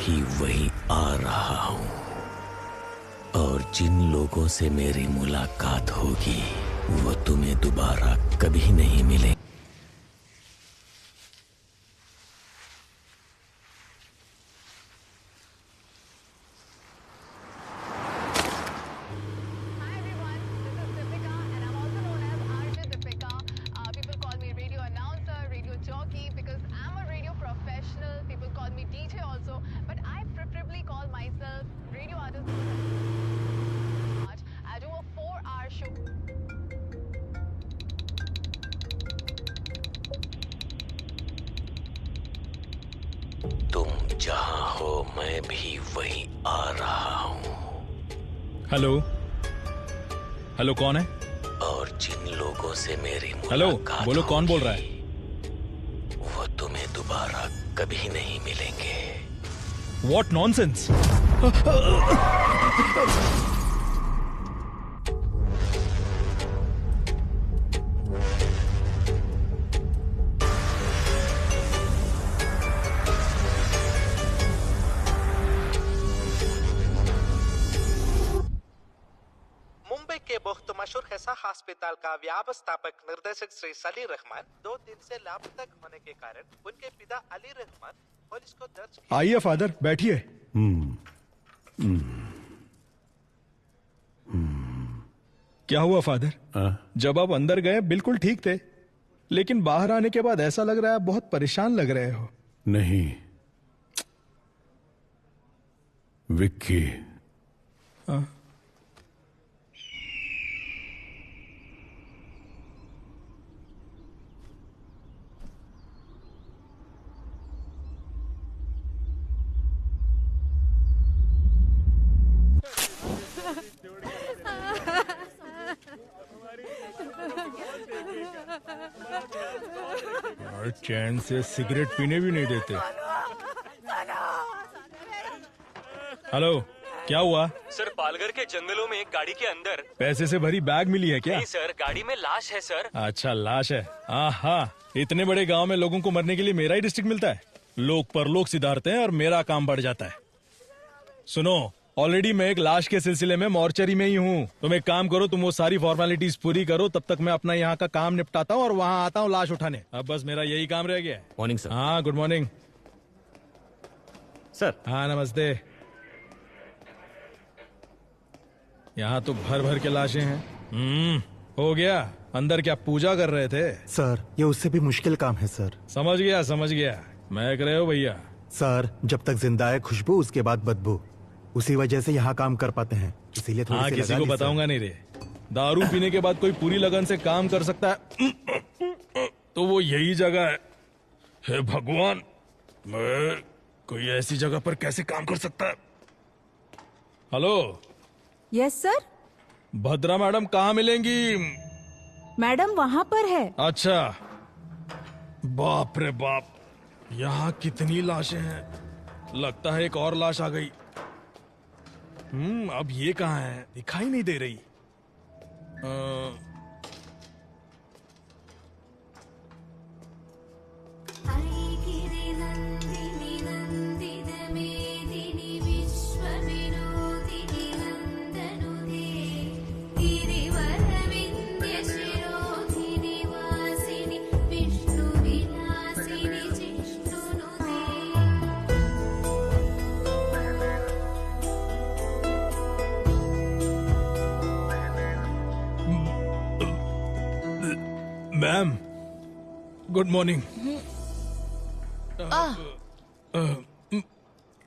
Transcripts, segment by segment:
भी वहीं आ रहा हूँ और जिन लोगों से मेरी मुलाकात होगी वो तुम्हें दोबारा कभी नहीं मिलेंगे। तुम जहां हो मैं भी वहीं आ रहा हूँ। हेलो हेलो, कौन है? और जिन लोगों से मेरी हेलो, मुलाकात बोलो कौन बोल रहा है? वो तुम्हें दोबारा कभी नहीं मिलेंगे। What nonsense! मुंबई के बहुत मशहूर हेसा अस्पताल का व्यवस्थापक निर्देशक श्री सलीर रहमान 2 दिन से लापता होने के कारण उनके पिता अली रहमान पुलिस को दर्ज किया। आइए फादर, बैठिए। क्या हुआ फादर? जब आप अंदर गए बिल्कुल ठीक थे, लेकिन बाहर आने के बाद ऐसा लग रहा है आप बहुत परेशान लग रहे हो। नहीं विक्की, और चैन से सिगरेट पीने भी नहीं देते। हेलो, क्या हुआ? सर, पालघर के जंगलों में एक गाड़ी के अंदर पैसे से भरी बैग मिली है क्या? नहीं सर, गाड़ी में लाश है सर। अच्छा, लाश है। हाँ, इतने बड़े गांव में लोगों को मरने के लिए मेरा ही डिस्ट्रिक्ट मिलता है। लोग परलोक सिधारते हैं और मेरा काम बढ़ जाता है। सुनो, ऑलरेडी मैं एक लाश के सिलसिले में मॉर्चरी में ही हूँ। तुम एक काम करो, तुम वो सारी फॉर्मेलिटीज पूरी करो, तब तक मैं अपना यहाँ का काम निपटाता हूँ और वहाँ आता हूँ लाश उठाने। अब बस मेरा यही काम रह गया है। Morning sir. हाँ, गुड मॉर्निंग सर। हाँ, नमस्ते। यहाँ तो भर भर के लाशें हैं। हो गया। अंदर क्या पूजा कर रहे थे? सर, ये उससे भी मुश्किल काम है सर। समझ गया। मैं कर रहे हो भैया। सर, जब तक जिंदा है खुशबू, उसके बाद बदबू। उसी वजह से यहाँ काम कर पाते हैं, इसीलिए थोड़ी हाँ, सी किसी लगा को ली, बताऊंगा नहीं रे। दारू पीने के बाद कोई पूरी लगन से काम कर सकता है तो वो यही जगह है। हे भगवान, मैं कोई ऐसी जगह पर कैसे काम कर सकता है? Hello. Yes sir. Bhadra madam कहाँ मिलेंगी? मैडम वहाँ पर है। अच्छा, बाप रे बाप, यहाँ कितनी लाशें हैं। लगता है एक और लाश आ गई। अब ये कहाँ है? दिखाई नहीं दे रही। Ma'am, good morning.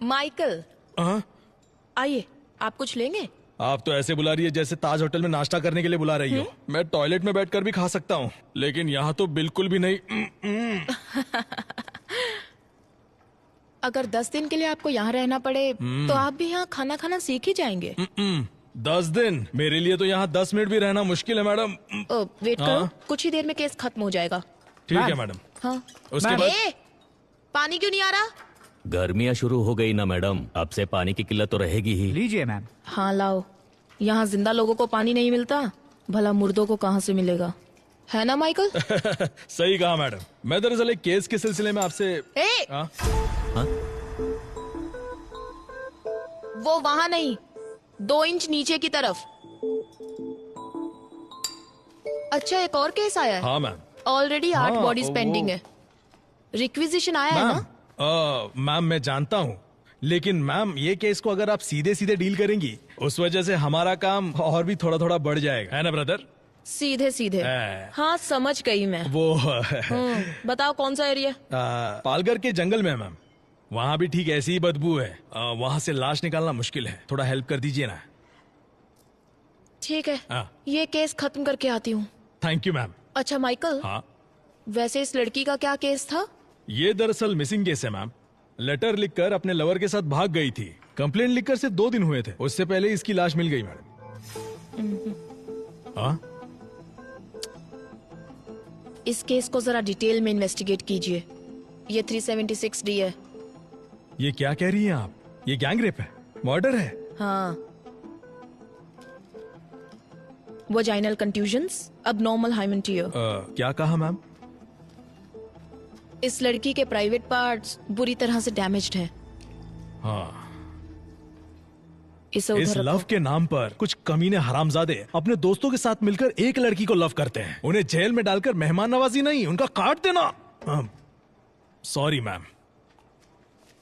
माइकल, आइए, आप कुछ लेंगे? आप तो ऐसे बुला रही है जैसे ताज होटल में नाश्ता करने के लिए बुला रही हो। मैं टॉयलेट में बैठकर भी खा सकता हूँ, लेकिन यहाँ तो बिल्कुल भी नहीं। अगर 10 दिन के लिए आपको यहाँ रहना पड़े तो आप भी यहाँ खाना खाना सीख ही जाएंगे। 10 दिन? मेरे लिए तो यहाँ 10 मिनट भी रहना मुश्किल है मैडम। वेट करो, कुछ ही देर में केस खत्म हो जाएगा। ठीक है मैडम। हाँ, उसके बाद पानी क्यों नहीं आ रहा? गर्मियाँ शुरू हो गई ना मैडम, अब से पानी की किल्लत तो रहेगी ही। लीजिए मैम। हाँ लाओ। यहाँ जिंदा लोगों को पानी नहीं मिलता, भला मुर्दों को कहाँ से मिलेगा, है ना माइकल? सही कहा मैडम। मैं दरअसल एक केस के सिलसिले में आपसे वो वहां नहीं, 2 इंच नीचे की तरफ। अच्छा, एक और केस आया है। हाँ मैम। ऑलरेडी 8 हाँ, बॉडीज पेंडिंग वो- है। रिक्विजिशन आया है ना? मैम मैं जानता हूँ, लेकिन मैम ये केस को अगर आप सीधे सीधे डील करेंगी, उस वजह से हमारा काम और भी थोड़ा थोड़ा बढ़ जाएगा, है ना ब्रदर? सीधे सीधे। हाँ, समझ गई मैं। वो बताओ कौन सा एरिया? पालघर के जंगल में है मैम। वहाँ भी ठीक ऐसी ही बदबू है। वहाँ से लाश निकालना मुश्किल है, थोड़ा हेल्प कर दीजिए ना। ठीक है, हाँ। ये केस खत्म करके आती हूँ। Thank you ma'am. अच्छा माइकल, हाँ, वैसे इस लड़की का क्या केस था? ये दरअसल मिसिंग केस है मैम। लेटर लिखकर अपने लवर के साथ भाग गई थी। कंप्लेंट लिखकर सिर्फ 2 दिन हुए थे, उससे पहले इसकी लाश मिल गई मैडम। हाँ, इस केस को जरा डिटेल में इन्वेस्टिगेट कीजिए। ये 376D है। ये क्या कह रही हैं आप? ये गैंग रेप है, मर्डर है। हाँ, vaginal contusions, abnormal hymen tear. क्या कहा मैम? इस लड़की के प्राइवेट पार्ट्स बुरी तरह से डैमेज्ड हैं। हाँ, इसे इस उधर लव रखो। के नाम पर कुछ कमीने हरामजादे अपने दोस्तों के साथ मिलकर एक लड़की को लव करते हैं। उन्हें जेल में डालकर मेहमान नवाजी नहीं, उनका काट देना। Sorry ma'am.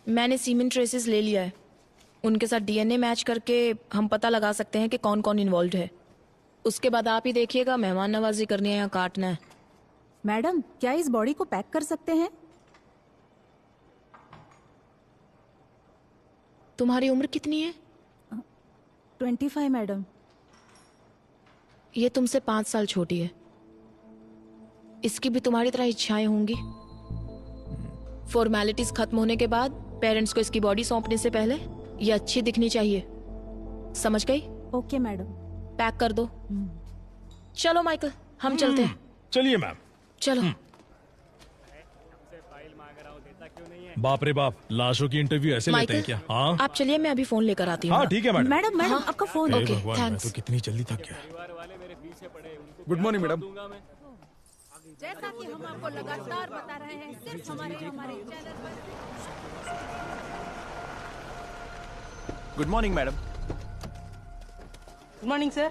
मैंने सीमेंट ट्रेसेस ले लिया है। उनके साथ डीएनए मैच करके हम पता लगा सकते हैं कि कौन कौन इन्वॉल्व है। उसके बाद आप ही देखिएगा मेहमान नवाजी करनी है या काटना है। मैडम, क्या इस बॉडी को पैक कर सकते हैं? तुम्हारी उम्र कितनी है? 25 मैडम। ये तुमसे 5 साल छोटी है। इसकी भी तुम्हारी तरह इच्छाएं होंगी। फॉर्मेलिटीज खत्म होने के बाद पेरेंट्स को इसकी बॉडी सौंपने से पहले ये अच्छी दिखनी चाहिए। समझ गई? Okay madam. पैक कर दो। चलो माइकल, हम चलते हैं। चलिए मैम। चलो। बाप रे बाप, लाशों की इंटरव्यू ऐसे लेते हैं क्या? हाँ आप चलिए, मैं अभी फोन लेकर आती हूँ। हाँ, ठीक है मैडम। मैडम मैडम, आपका फोन। हे ओके, भगवान, मैं थैंक्स। तो कितनी जल्दी थक गया। Good morning madam. जैसा कि हम आपको लगातार बता रहे हैं, सिर्फ हमारे चैनल पर। Good morning madam. Good morning sir.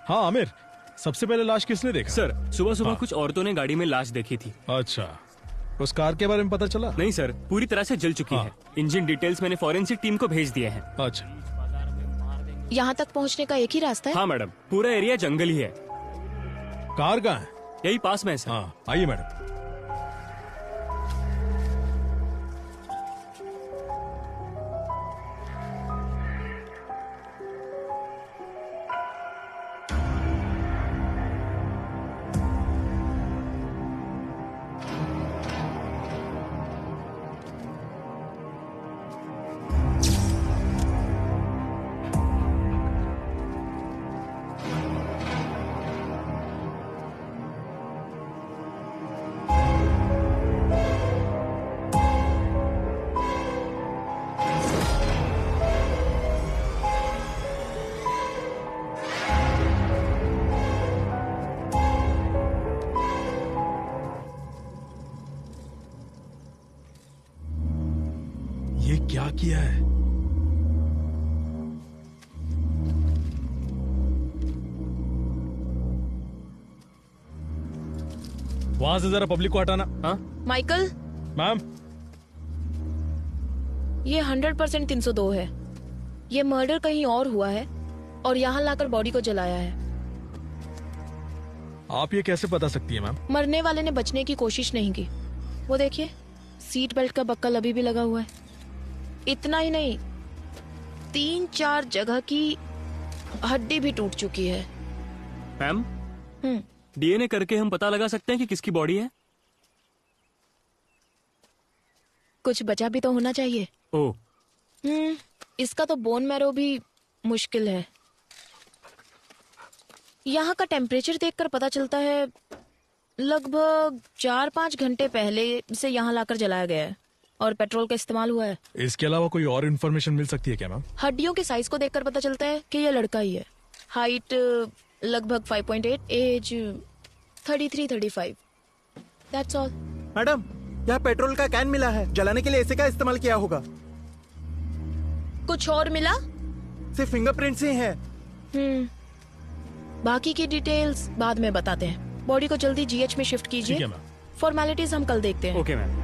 हाँ आमिर, सबसे पहले लाश किसने देखा? सर, सुबह सुबह हाँ। कुछ औरतों ने गाड़ी में लाश देखी थी। अच्छा, उस कार के बारे में पता चला? नहीं सर, पूरी तरह से जल चुकी हाँ। है। इंजन डिटेल्स मैंने फॉरेंसिक टीम को भेज दिए हैं। अच्छा, यहाँ तक पहुँचने का एक ही रास्ता है। हाँ मैडम, पूरा एरिया जंगल ही है। कार कहाँ है? यही पास में है सर। हाँ, आइए मैडम। ये क्या किया है? वहां से जरा पब्लिक को हटाना। हाँ माइकल, मैम, ये 100% 302 है। ये मर्डर कहीं और हुआ है और यहाँ लाकर बॉडी को जलाया है। आप ये कैसे बता सकती है मैम? मरने वाले ने बचने की कोशिश नहीं की। वो देखिए, सीट बेल्ट का बक्कल अभी भी लगा हुआ है। इतना ही नहीं, 3-4 जगह की हड्डी भी टूट चुकी है। मैम, हम्म, डीएनए करके हम पता लगा सकते हैं कि किसकी बॉडी है? कुछ बचा भी तो होना चाहिए। ओह, इसका तो बोन मैरो भी मुश्किल है। यहाँ का टेम्परेचर देखकर पता चलता है लगभग 4-5 घंटे पहले से यहाँ लाकर जलाया गया है और पेट्रोल का इस्तेमाल हुआ है। इसके अलावा कोई और इन्फॉर्मेशन मिल सकती है क्या मैम? हड्डियों के साइज को देखकर पता चलता है कि यह लड़का ही है। हाइट लगभग 5.8, एज 33-35। That's all. मैडम, यहाँ पेट्रोल का कैन मिला है, जलाने के लिए इसी का इस्तेमाल किया होगा। कुछ और मिला? सिर्फ फिंगरप्रिंट्स ही हैं। बाकी की डिटेल्स बाद में बताते हैं। बॉडी को जल्दी जीएच में शिफ्ट ठीक है कीजिए। मैम। फॉर्मेलिटीज हम कल देखते हैं। Okay ma'am.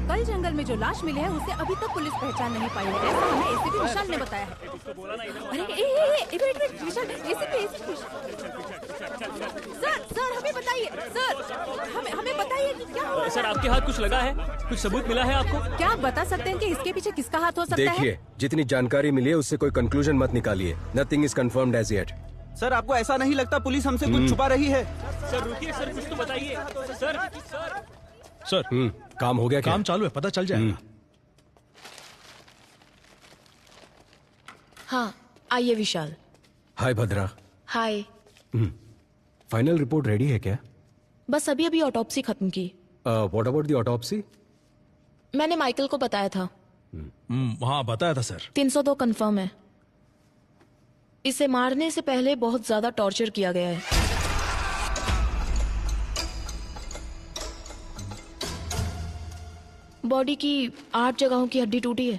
कल जंगल में जो लाश मिली है उसे अभी तक पुलिस पहचान नहीं पाई है, ऐसा हमें एसीपी विशाल ने बताया है। अरे एक मिनट विशाल, एसीपी सर हमें बताइए, सर हमें बताइए कि क्या हुआ। सर आपके हाथ कुछ लगा है? कुछ सबूत मिला है आपको? क्या आप बता सकते हैं कि इसके पीछे किसका हाथ हो सकता है? देखिए, जितनी जानकारी मिली है उससे कोई कंक्लूजन मत निकालिए। Nothing is confirmed as yet. Sir आपको ऐसा नहीं लगता पुलिस हमसे कुछ छुपा रही है? सर रुकिए सर, कुछ तो बताइए सर। सर काम हो गया क्या? काम चालू है, पता चल जाएगा। हाँ आइए विशाल। हाय भद्रा। हाय। फाइनल रिपोर्ट रेडी है क्या? बस अभी अभी ऑटोप्सी खत्म की। What about the autopsy? मैंने माइकल को बताया था। हाँ बताया था सर। 302 कंफर्म है। इसे मारने से पहले बहुत ज्यादा टॉर्चर किया गया है। बॉडी की 8 जगहों की हड्डी टूटी है।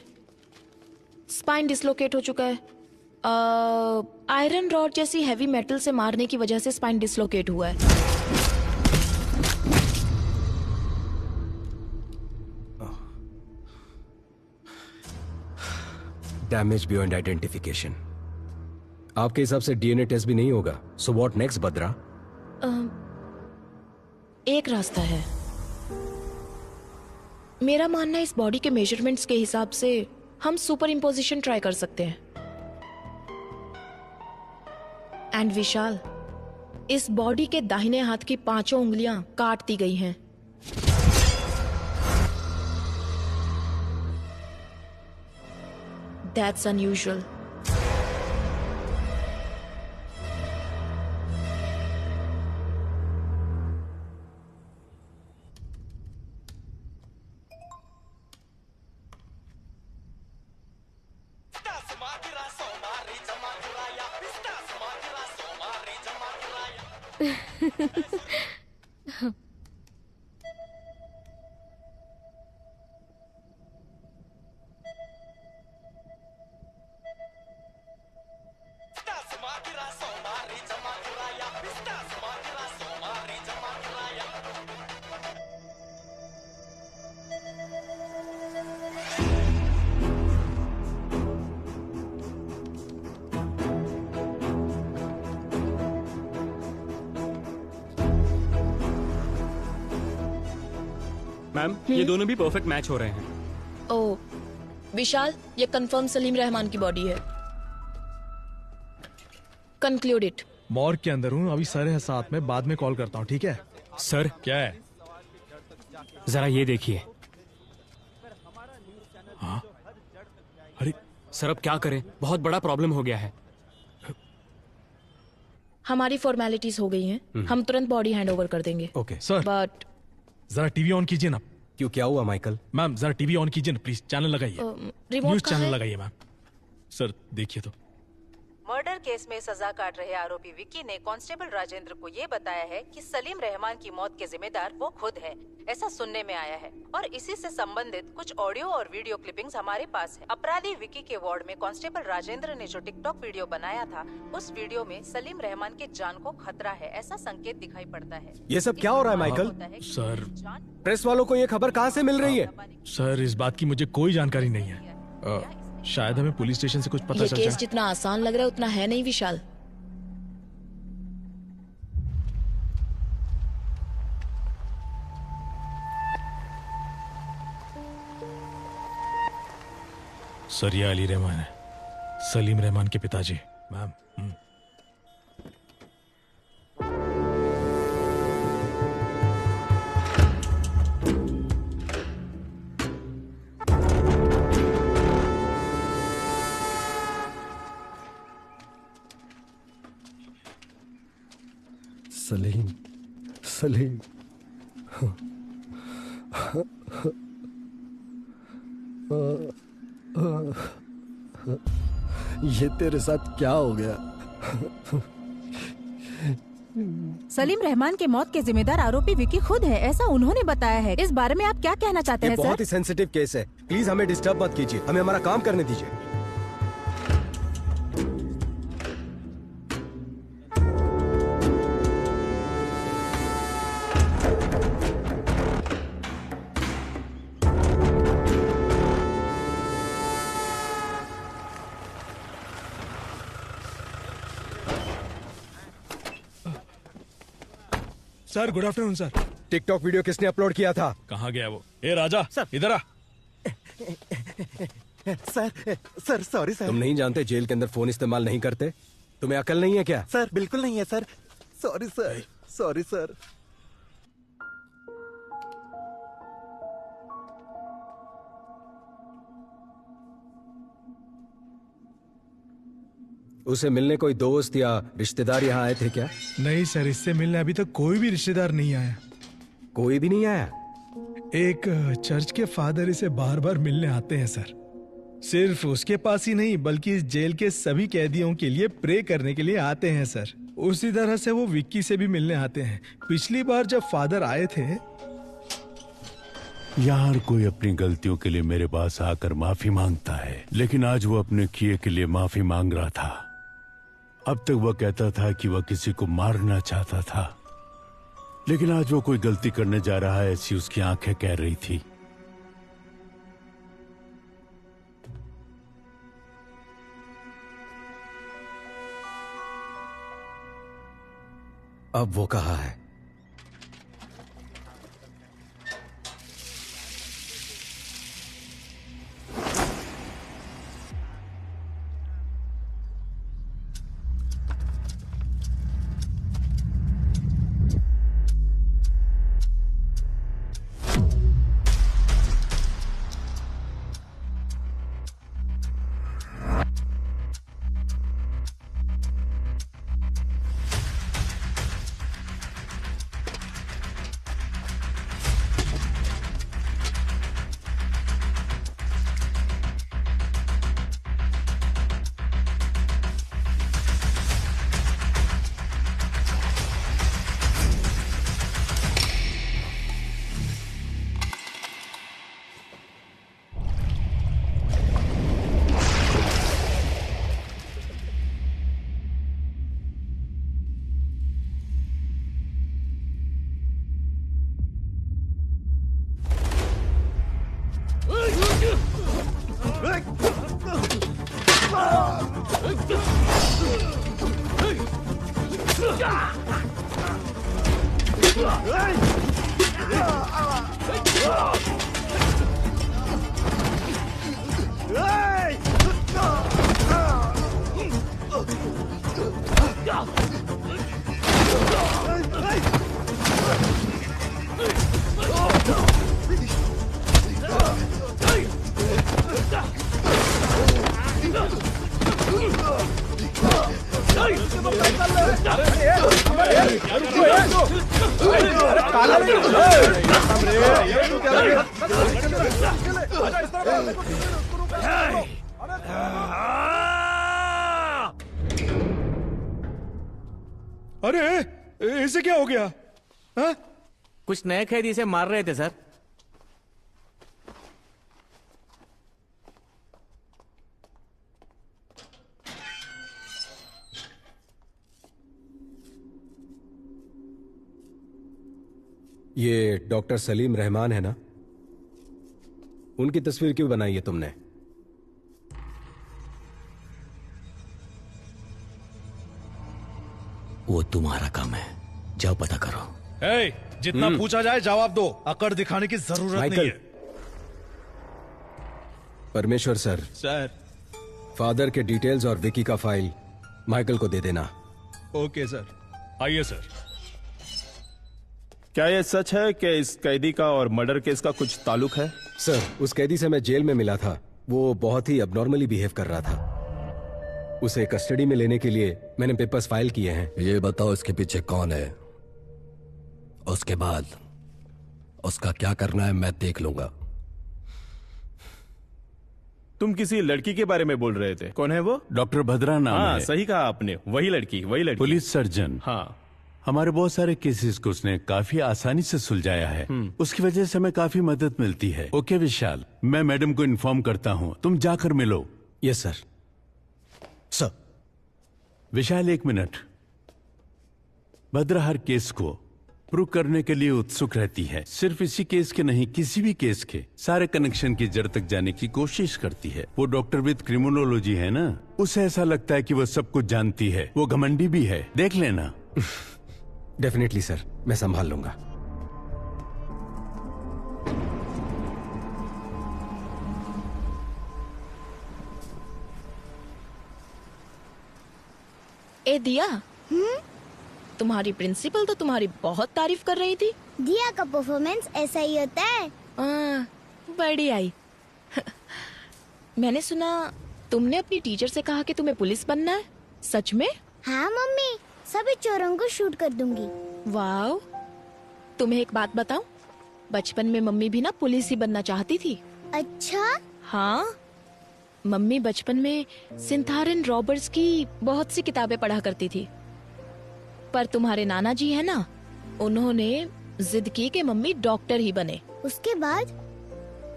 स्पाइन डिसलोकेट हो चुका है। आयरन रॉड जैसी हैवी मेटल से मारने की वजह से स्पाइन डिसलोकेट हुआ है। Damage beyond identification. आपके हिसाब से डीएनए टेस्ट भी नहीं होगा। सो व्हाट नेक्स्ट भद्रा? एक रास्ता है। मेरा मानना है इस बॉडी के मेजरमेंट्स के हिसाब से हम सुपर इम्पोजिशन ट्राई कर सकते हैं। एंड विशाल, इस बॉडी के दाहिने हाथ की 5 उंगलियां काट दी गई हैं। That's unusual. मैम ये दोनों भी परफेक्ट मैच हो रहे हैं। ओ विशाल, ये कंफर्म सलीम रहमान की बॉडी है। Conclude it. मॉर्ग के अंदर हूँ, अभी सर है साथ में, बाद में कॉल करता हूँ, ठीक है? सर क्या है? जरा ये देखिए। हाँ? अरे सर अब क्या करें, बहुत बड़ा प्रॉब्लम हो गया है। हमारी फॉर्मेलिटीज हो गई हैं। हम तुरंत बॉडी हैंड ओवर कर देंगे। ओके सर, बट जरा टीवी ऑन कीजिए ना। क्यों, क्या हुआ माइकल? मैम जरा टीवी ऑन कीजिए ना प्लीज, चैनल लगाइए। रिमोट न्यूज कहाँ चैनल है? लगाइए मैम। सर देखिए तो। मर्डर केस में सजा काट रहे आरोपी विक्की ने कांस्टेबल राजेंद्र को ये बताया है कि सलीम रहमान की मौत के जिम्मेदार वो खुद है, ऐसा सुनने में आया है। और इसी से संबंधित कुछ ऑडियो और वीडियो क्लिपिंग्स हमारे पास है। अपराधी विक्की के वार्ड में कांस्टेबल राजेंद्र ने जो टिकटॉक वीडियो बनाया था, उस वीडियो में सलीम रहमान के जान को खतरा है, ऐसा संकेत दिखाई पड़ता है। ये सब क्या हो रहा है माइकल? सर प्रेस वालों को ये खबर कहाँ से मिल रही है? सर इस बात की मुझे कोई जानकारी नहीं है। शायद हमें पुलिस स्टेशन से कुछ पता ये चल केस जाए। जितना आसान लग रहा है उतना है नहीं विशाल। सर ये अली रहमान है, सलीम रहमान के पिताजी। मैम सलीम, सलीम। ये तेरे साथ क्या हो गया? सलीम रहमान के मौत के जिम्मेदार आरोपी विकी खुद है, ऐसा उन्होंने बताया है। इस बारे में आप क्या कहना चाहते हैं सर? बहुत ही सेंसिटिव केस है, प्लीज हमें डिस्टर्ब मत कीजिए, हमें हमारा काम करने दीजिए। Sir good afternoon sir. TikTok video किसने अपलोड किया था? कहाँ गया वो? ए राजा इधर आ। Sir sorry sir. तुम नहीं जानते जेल के अंदर फोन इस्तेमाल नहीं करते? तुम्हें अकल नहीं है क्या? सर बिल्कुल नहीं है sir. Sorry sir, sorry sir. उसे मिलने कोई दोस्त या रिश्तेदार यहाँ आए थे क्या? नहीं सर, इससे मिलने अभी तक कोई भी रिश्तेदार नहीं आया। कोई भी नहीं आया? एक चर्च के फादर इसे बार बार मिलने आते हैं सर। सिर्फ उसके पास ही नहीं बल्कि इस जेल के सभी कैदियों के लिए प्रे करने के लिए आते हैं सर। उसी तरह से वो विक्की से भी मिलने आते हैं। पिछली बार जब फादर आए थे, यार कोई अपनी गलतियों के लिए मेरे पास आकर माफी मांगता है, लेकिन आज वो अपने किए के लिए माफी मांग रहा था। अब तक वह कहता था कि वह किसी को मारना चाहता था, लेकिन आज वो कोई गलती करने जा रहा है ऐसी उसकी आंखें कह रही थी। अब वो कहाँ है? अरे इसे क्या हो गया? हा? कुछ नए कैदी इसे मार रहे थे सर। ये डॉक्टर सलीम रहमान है ना? उनकी तस्वीर क्यों बनाई है तुमने? वो तुम्हारा काम है, जाओ पता करो। जितना पूछा जाए जवाब दो, अकड़ दिखाने की जरूरत नहीं है। परमेश्वर सर, फादर के डिटेल्स और विकी का फाइल माइकल को दे देना। Okay sir. आइए सर। क्या यह सच है कि इस कैदी का और मर्डर केस का कुछ ताल्लुक है? सर, उस कैदी से मैं जेल में मिला था। वो बहुत ही अबनॉर्मली बिहेव कर रहा था। उसे कस्टडी में लेने के लिए मैंने पेपर्स फाइल किए हैं। ये बताओ इसके पीछे कौन है, उसके बाद उसका क्या करना है मैं देख लूंगा। तुम किसी लड़की के बारे में बोल रहे थे, कौन है वो? डॉक्टर भद्रा नाम हाँ, है। सही कहा आपने, वही लड़की, वही लड़की। Police surgeon. हाँ, हमारे बहुत सारे केसेस को उसने काफी आसानी से सुलझाया है। उसकी वजह से हमें काफी मदद मिलती है। ओके विशाल, मैं मैडम को इन्फॉर्म करता हूँ, तुम जाकर मिलो। Yes sir. सर। विशाल, 1 मिनट। भद्रा हर केस को प्रूव करने के लिए उत्सुक रहती है। सिर्फ इसी केस के नहीं, किसी भी केस के सारे कनेक्शन की जड़ तक जाने की कोशिश करती है। वो डॉक्टर विद क्रिमिनोलॉजी है ना, उसे ऐसा लगता है कि वो सब कुछ जानती है। वो घमंडी भी है, देख लेना। डेफिनेटली सर, मैं संभाल लूंगा। ए दिया, तुम्हारी प्रिंसिपल तो तुम्हारी बहुत तारीफ कर रही थी। दिया का परफॉर्मेंस ऐसा ही होता है। बड़ी आई। मैंने सुना तुमने अपनी टीचर से कहा कि तुम्हें पुलिस बनना है, सच में? हाँ मम्मी, सभी चोरों को शूट कर दूंगी। वाओ, तुम्हें एक बात बताऊं, बचपन में मम्मी भी ना पुलिस ही बनना चाहती थी। अच्छा? हाँ, मम्मी बचपन में सिंथारन रॉबर्ट्स की बहुत सी किताबें पढ़ा करती थी। पर तुम्हारे नाना जी है ना, उन्होंने जिद की कि मम्मी डॉक्टर ही बने। उसके बाद?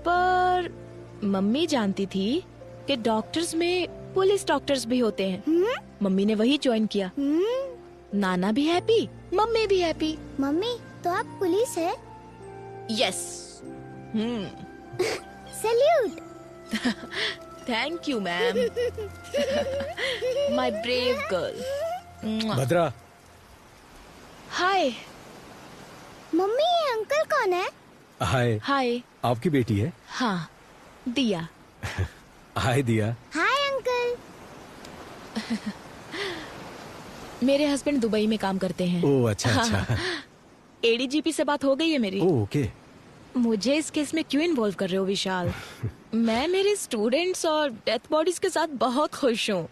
पर मम्मी जानती थी कि डॉक्टर्स में पुलिस डॉक्टर्स भी होते हैं। मम्मी ने वही ज्वाइन किया। नाना भी हैप्पी, मम्मी भी हैप्पी। मम्मी, तो आप पुलिस है? Yes. Salute. Thank you ma'am. My brave girl. Bhadra. Hi. Mummy, ये अंकल कौन है? हाय। हाय। आपकी बेटी है? हाँ, दिया। हाय दिया। Hi uncle. मेरे हस्बैंड दुबई में काम करते हैं। ओह अच्छा अच्छा। एडीजीपी से बात हो गई है मेरी। Oh okay. मुझे इस केस में क्यों इन्वॉल्व कर रहे हो विशाल? मैं मेरे स्टूडेंट्स और डेथ बॉडीज के साथ बहुत खुश हूँ।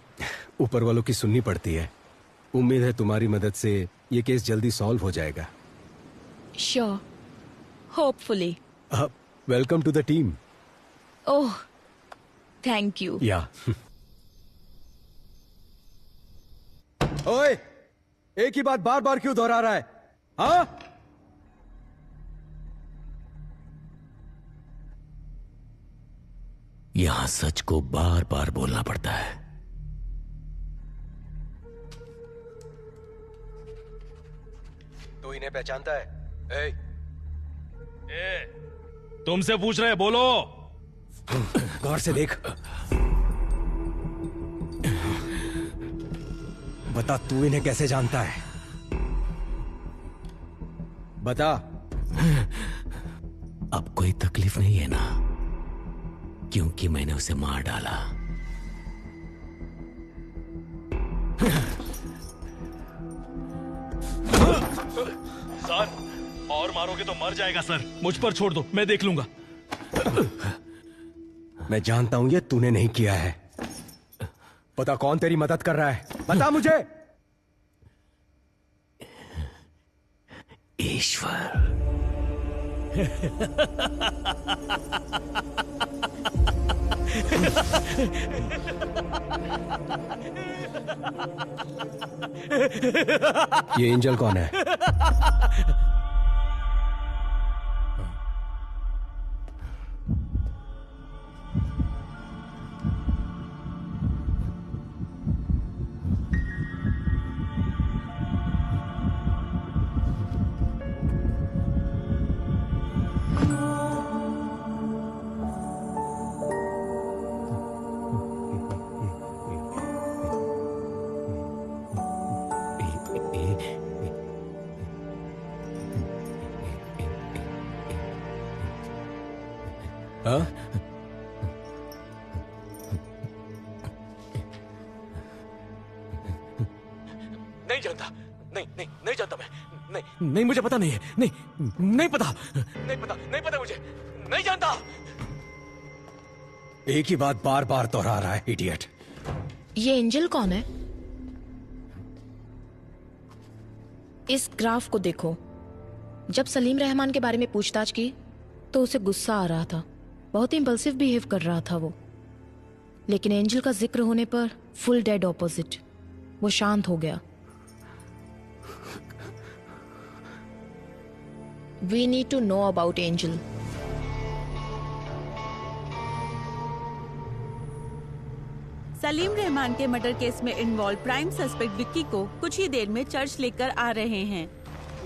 ऊपर वालों की सुननी पड़ती है। उम्मीद है तुम्हारी मदद से ये केस जल्दी सॉल्व हो जाएगा। Sure, hopefully. Welcome to the team. Oh, thank you. Yeah. ओए, एक ही बात बार बार क्यों दोहरा रहा है? हाँ? यहां सच को बार बार बोलना पड़ता है। तो इन्हें पहचानता है? तुमसे पूछ रहे, बोलो। गौर से देख। बता, तू इन्हें कैसे जानता है? बता। अब कोई तकलीफ नहीं है ना, क्योंकि मैंने उसे मार डाला। सर, और मारोगे तो मर जाएगा सर। मुझ पर छोड़ दो, मैं देख लूंगा। मैं जानता हूं ये तूने नहीं किया है। पता कौन तेरी मदद कर रहा है? बता मुझे। ईश्वर। ये एंजल कौन है? हाँ? नहीं जानता। नहीं जानता मैं। नहीं मुझे पता नहीं है। नहीं पता मुझे। नहीं जानता। एक ही बात बार बार दोहरा रहा है, इडियट। ये एंजल कौन है? इस ग्राफ को देखो। जब सलीम रहमान के बारे में पूछताछ की तो उसे गुस्सा आ रहा था, बहुत ही इंपल्सिव बिहेव कर रहा था वो। लेकिन एंजल का जिक्र होने पर फुल डेड ऑपोजिट, वो शांत हो गया। We need to know about Angel. Salim Rahman के मर्डर केस में इन्वॉल्व प्राइम सस्पेक्ट विक्की को कुछ ही देर में चर्च लेकर आ रहे हैं।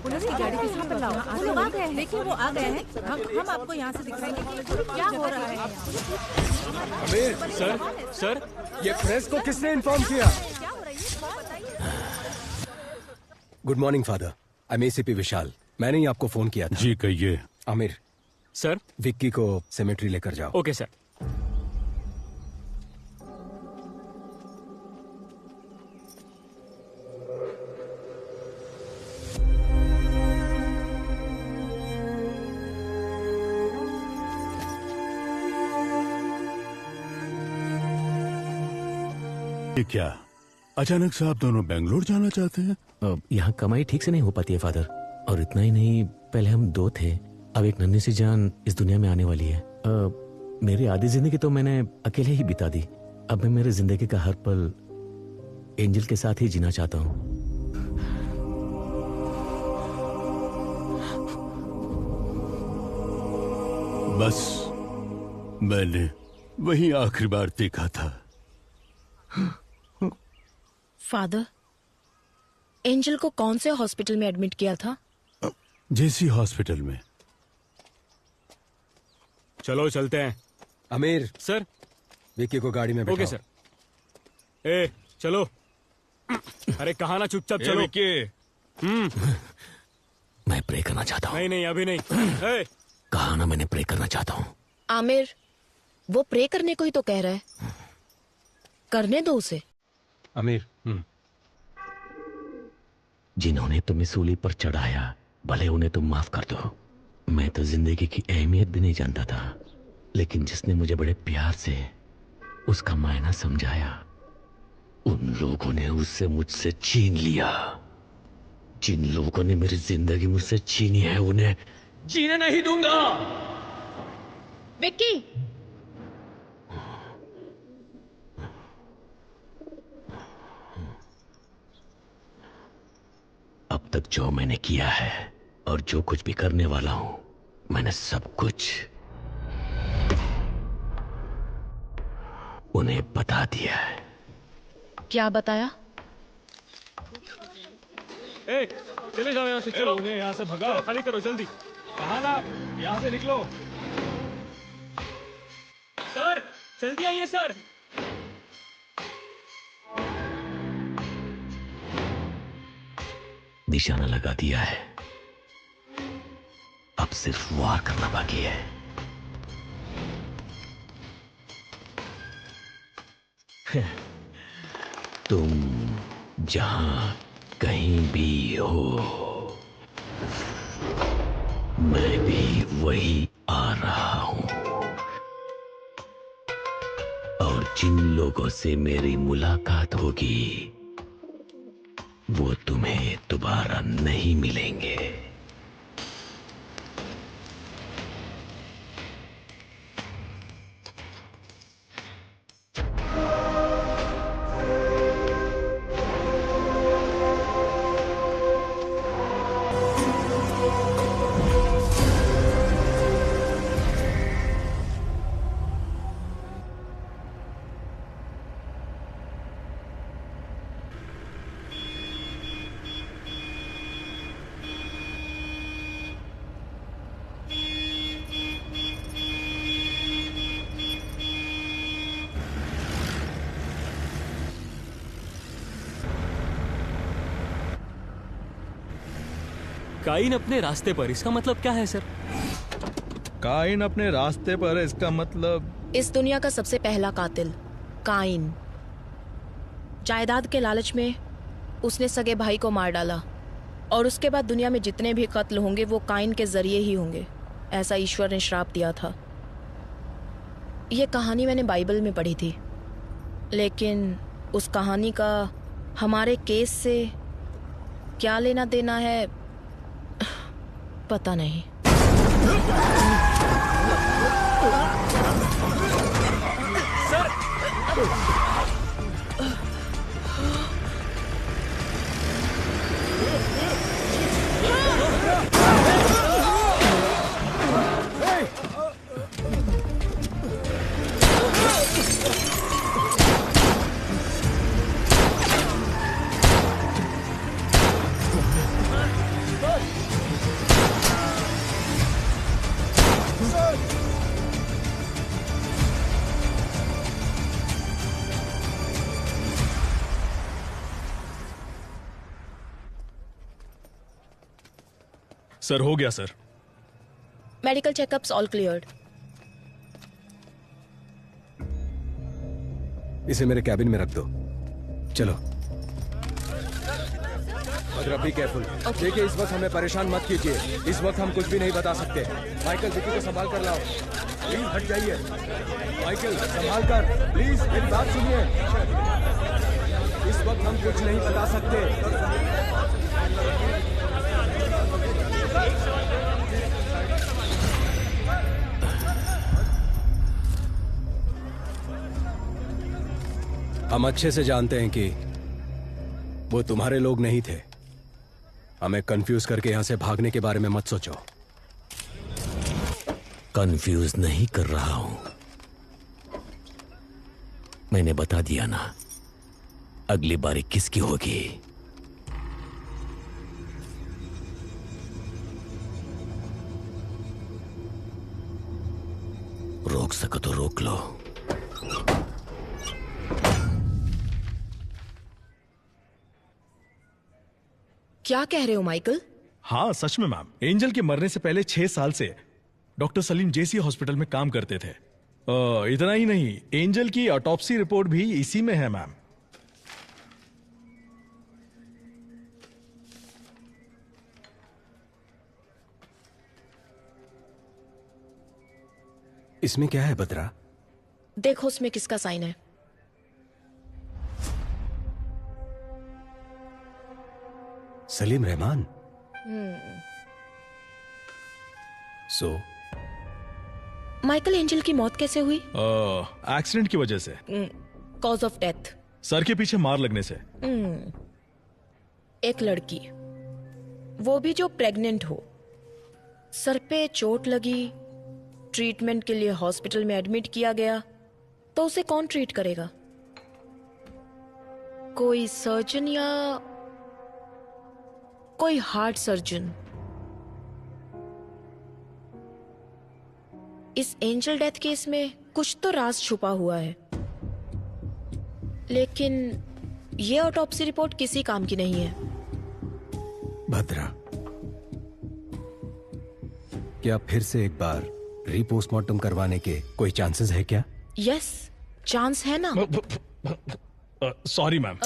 पुलिस की गाड़ी किस पे लाओ? वो लोग आ गए हैं। देखिए वो आ गए हैं। हम आपको यहाँ से दिखाएंगे कि क्या हो रहा है। आमिर, सर, ये प्रेस को किसने इन्फॉर्म किया? Good morning father, I am ACP Vishal. मैंने ही आपको फोन किया था। जी कहिए। आमिर सर, विक्की को सेमेट्री लेकर जाओ। Okay sir. ये क्या अचानक से आप दोनों बेंगलोर जाना चाहते हैं? यहाँ कमाई ठीक से नहीं हो पाती है फादर, और इतना ही नहीं, पहले हम 2 थे, अब एक नन्ही सी जान इस दुनिया में आने वाली है। मेरी आधी जिंदगी तो मैंने अकेले ही बिता दी। अब मैं मेरे जिंदगी का हर पल एंजल के साथ ही जीना चाहता हूँ। बस मैंने वही आखिरी बार देखा था। फादर, एंजल को कौन से हॉस्पिटल में एडमिट किया था? जेसी हॉस्पिटल में। चलो चलते हैं। आमिर सर, विक्की को गाड़ी में बैठाओ। Okay sir. ए चलो। अरे कहा ना, चुपचाप चलो। मैं प्रे करना चाहता हूँ। नहीं अभी नहीं। कहा ना मैंने प्रे करना चाहता हूँ। आमिर, वो प्रे करने को ही तो कह रहा है, करने दो उसे। आमिर, जिन्होंने तुम्हें सूली पर चढ़ाया, भले उन्हें तुम माफ कर दो। मैं तो जिंदगी की अहमियत भी नहीं जानता था, लेकिन जिसने मुझे बड़े प्यार से उसका मायना समझाया, उन लोगों ने उससे मुझसे छीन लिया। जिन लोगों ने मेरी जिंदगी मुझसे छीनी है, उन्हें जीने नहीं दूंगा। विक्की, अब तक जो मैंने किया है और जो कुछ भी करने वाला हूं, मैंने सब कुछ उन्हें बता दिया है। क्या बताया? चले जाओ यहाँ से, चलो। उन्हें यहाँ से भगाओ, खाली करो जल्दी। कहा ना, यहाँ से निकलो। सर, जल्दी आइए सर। निशाना लगा दिया है, अब सिर्फ वार करना बाकी है। तुम जहां कहीं भी हो, मैं भी वही आ रहा हूं, और जिन लोगों से मेरी मुलाकात होगी, वो तुम्हें दोबारा नहीं मिलेंगे। काइन अपने रास्ते पर, इसका मतलब क्या है सर? काइन अपने रास्ते पर है, इसका मतलब इस दुनिया का सबसे पहला कातिल काइन। जायदाद के लालच में उसने सगे भाई को मार डाला, और उसके बाद दुनिया में जितने भी कत्ल होंगे वो काइन के जरिए ही होंगे, ऐसा ईश्वर ने श्राप दिया था। ये कहानी मैंने बाइबल में पढ़ी थी, लेकिन उस कहानी का हमारे केस से क्या लेना देना है पता नहीं। सर हो गया sir. Medical checkups all cleared. इसे मेरे कैबिन में रख दो। चलो मगर बी केयरफुल। देखिए इस वक्त हमें परेशान मत कीजिए, इस वक्त हम कुछ भी नहीं बता सकते। माइकल विकी को संभाल कर लाओ, प्लीज हट जाइए। माइकल संभाल कर, प्लीज मेरी बात सुनिए। इस वक्त हम कुछ नहीं बता सकते। हम अच्छे से जानते हैं कि वो तुम्हारे लोग नहीं थे। हमें कंफ्यूज करके यहां से भागने के बारे में मत सोचो। कंफ्यूज नहीं कर रहा हूं, मैंने बता दिया ना, अगली बारी किसकी होगी। रोक सको तो रोक लो। क्या कह रहे हो माइकल? हाँ सच में मैम, एंजल के मरने से पहले 6 साल से डॉक्टर सलीम जेसी हॉस्पिटल में काम करते थे। इतना ही नहीं, एंजल की ऑटोप्सी रिपोर्ट भी इसी में है मैम। इसमें क्या है बद्रा? देखो उसमें किसका साइन है। Salim Rahman. So Michael, angel की मौत कैसे हुई? एक्सीडेंट की वजह से। Cause of death? सर के पीछे मार लगने से। एक लड़की, वो भी जो प्रेग्नेंट हो, सर पे चोट लगी, ट्रीटमेंट के लिए हॉस्पिटल में एडमिट किया गया, तो उसे कौन ट्रीट करेगा? कोई सर्जन या कोई हार्ट सर्जन? इस एंजल डेथ केस में कुछ तो राज छुपा हुआ है, लेकिन ये ऑटोप्सी रिपोर्ट किसी काम की नहीं है। भद्रा, क्या फिर से एक बार रीपोस्टमार्टम करवाने के कोई चांसेस है क्या? यस, चांस है ना। सॉरी मैम,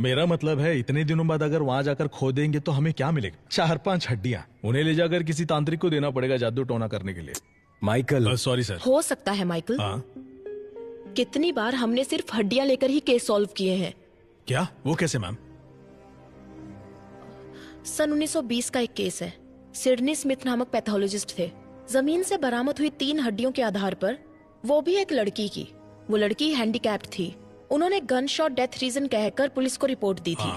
मेरा मतलब है इतने दिनों बाद अगर वहां जाकर खो देंगे तो हमें क्या मिलेगा? 4-5 हड्डियां, उन्हें ले जाकर किसी तांत्रिक को देना पड़ेगा जादू टोना करने के लिए। माइकल। Sorry sir. हो सकता है माइकल। कितनी बार हमने सिर्फ हड्डियां लेकर ही केस सॉल्व किए हैं। क्या? वो कैसे मैम? सन 1920 का एक केस है। सिडनी स्मिथ नामक पैथोलॉजिस्ट थे। जमीन से बरामद हुई 3 हड्डियों के आधार पर, वो भी एक लड़की की, वो लड़की हैंडीकैप्ड थी। उन्होंने गन शॉट डेथ रीजन कहकर पुलिस को रिपोर्ट दी थी।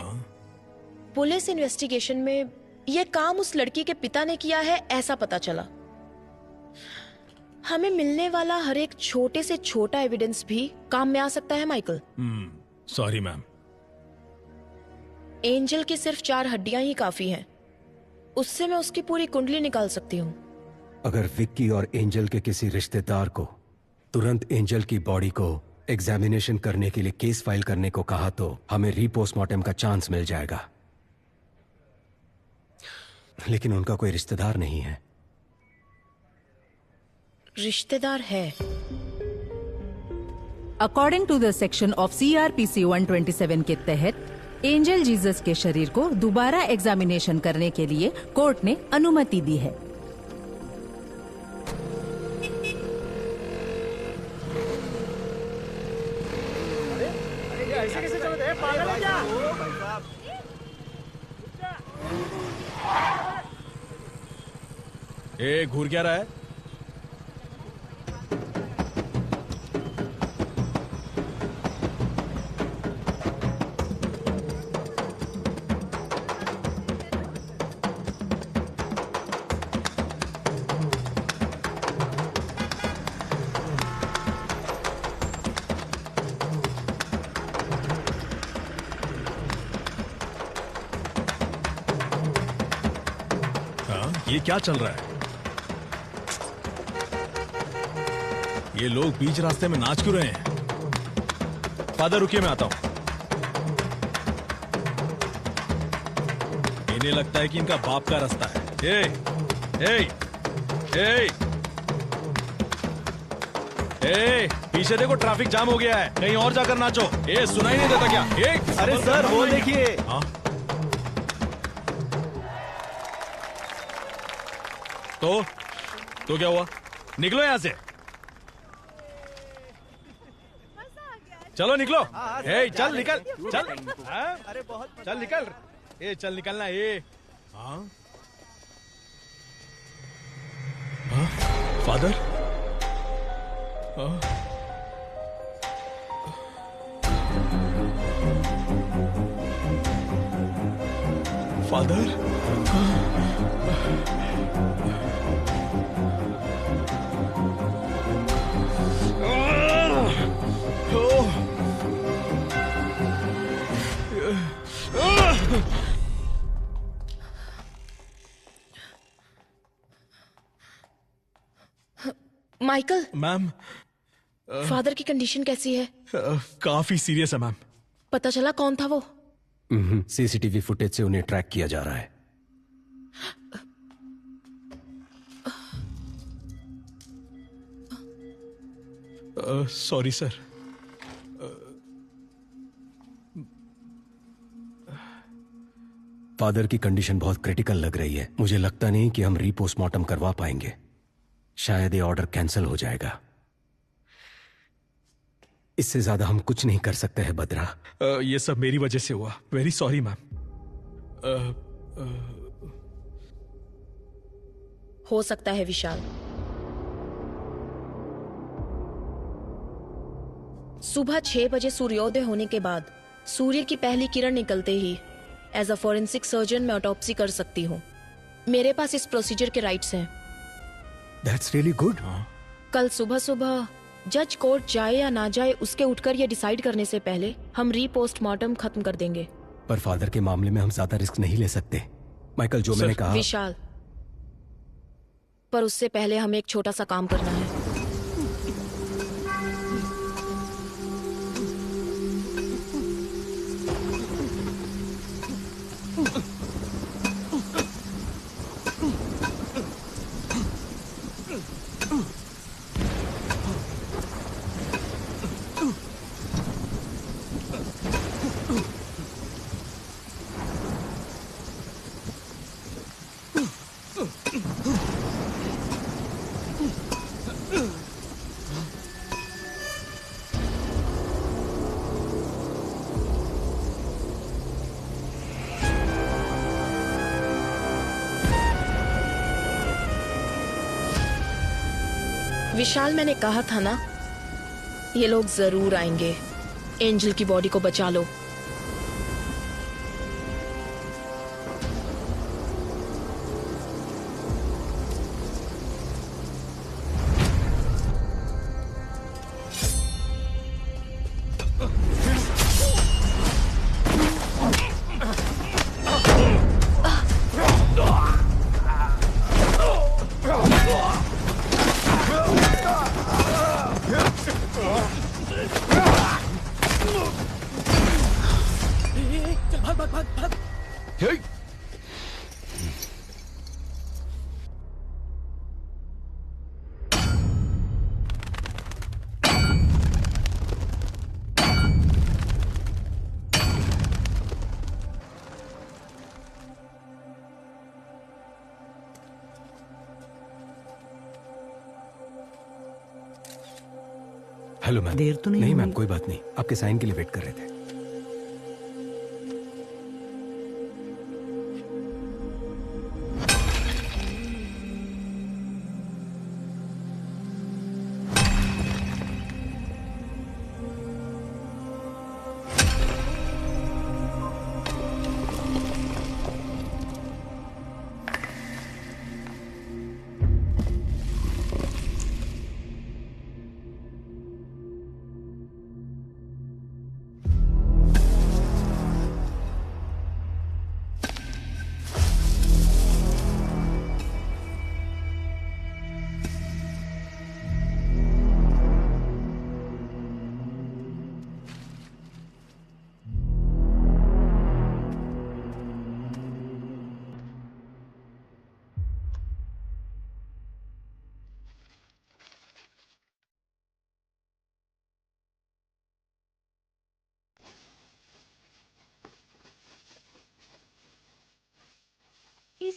पुलिस इन्वेस्टिगेशन में यह काम उस लड़की के पिता ने किया है, ऐसा पता चला। हमें मिलने वाला हर एक छोटे से छोटा एविडेंस भी काम में आ सकता है माइकल। Sorry ma'am. एंजल की सिर्फ 4 हड्डियां ही काफी हैं। उससे मैं उसकी पूरी कुंडली निकाल सकती हूँ। अगर विक्की और एंजल के किसी रिश्तेदार को तुरंत एंजल की बॉडी को एग्जामिनेशन करने के लिए केस फाइल करने को कहा तो हमें रीपोस्टमार्टम का चांस मिल जाएगा। लेकिन उनका कोई रिश्तेदार नहीं है। रिश्तेदार है। According to the section of CRPC 127 के तहत एंजल जीसस के शरीर को दोबारा एग्जामिनेशन करने के लिए कोर्ट ने अनुमति दी है। ऐसे कैसे चलते हैं? पागल है क्या? ए, घूर क्या रहा है? ये क्या चल रहा है? ये लोग बीच रास्ते में नाच क्यों रहे हैं? फादर रुकिए, मैं आता हूं। इन्हें लगता है कि इनका बाप का रास्ता है। ए, पीछे देखो ट्रैफिक जाम हो गया है, कहीं और जाकर नाचो। ए, सुनाई नहीं देता क्या? अरे सर वो देखिए। हाँ? तो क्या हुआ? निकलो यहां से, चलो निकलो। ए, चल निकल, चल। अरे बहुत चल निकल। ए, चल निकलना। ए, हाँ? Father? Father? Michael. Ma'am, father की कंडीशन कैसी है? काफी सीरियस है मैम। पता चला कौन था वो? सीसीटीवी फुटेज से उन्हें ट्रैक किया जा रहा है। Sorry sir. फादर की कंडीशन बहुत क्रिटिकल लग रही है। मुझे लगता नहीं कि हम रीपोस्टमार्टम करवा पाएंगे। शायद ये ऑर्डर कैंसिल हो जाएगा। इससे ज्यादा हम कुछ नहीं कर सकते हैं बद्रा। ये सब मेरी वजह से हुआ। Very sorry ma'am. हो सकता है विशाल। सुबह 6 बजे सूर्योदय होने के बाद सूर्य की पहली किरण निकलते ही एज अ फॉरेंसिक सर्जन मैं ऑटोप्सी कर सकती हूँ। मेरे पास इस प्रोसीजर के राइट्स हैं। That's really good. कल सुबह सुबह जज कोर्ट जाए या ना जाए उसके उठकर ये डिसाइड करने से पहले हम रीपोस्टमार्टम खत्म कर देंगे। पर फादर के मामले में हम ज्यादा रिस्क नहीं ले सकते। माइकल, जो मैंने कहा। विशाल, पर उससे पहले हमें एक छोटा सा काम करना है। विशाल, मैंने कहा था ना, ये लोग जरूर आएंगे। एंजल की बॉडी को बचा लो। Hello ma'am. देर तो नहीं मैम, कोई बात नहीं। आपके साइन के लिए वेट कर रहे थे।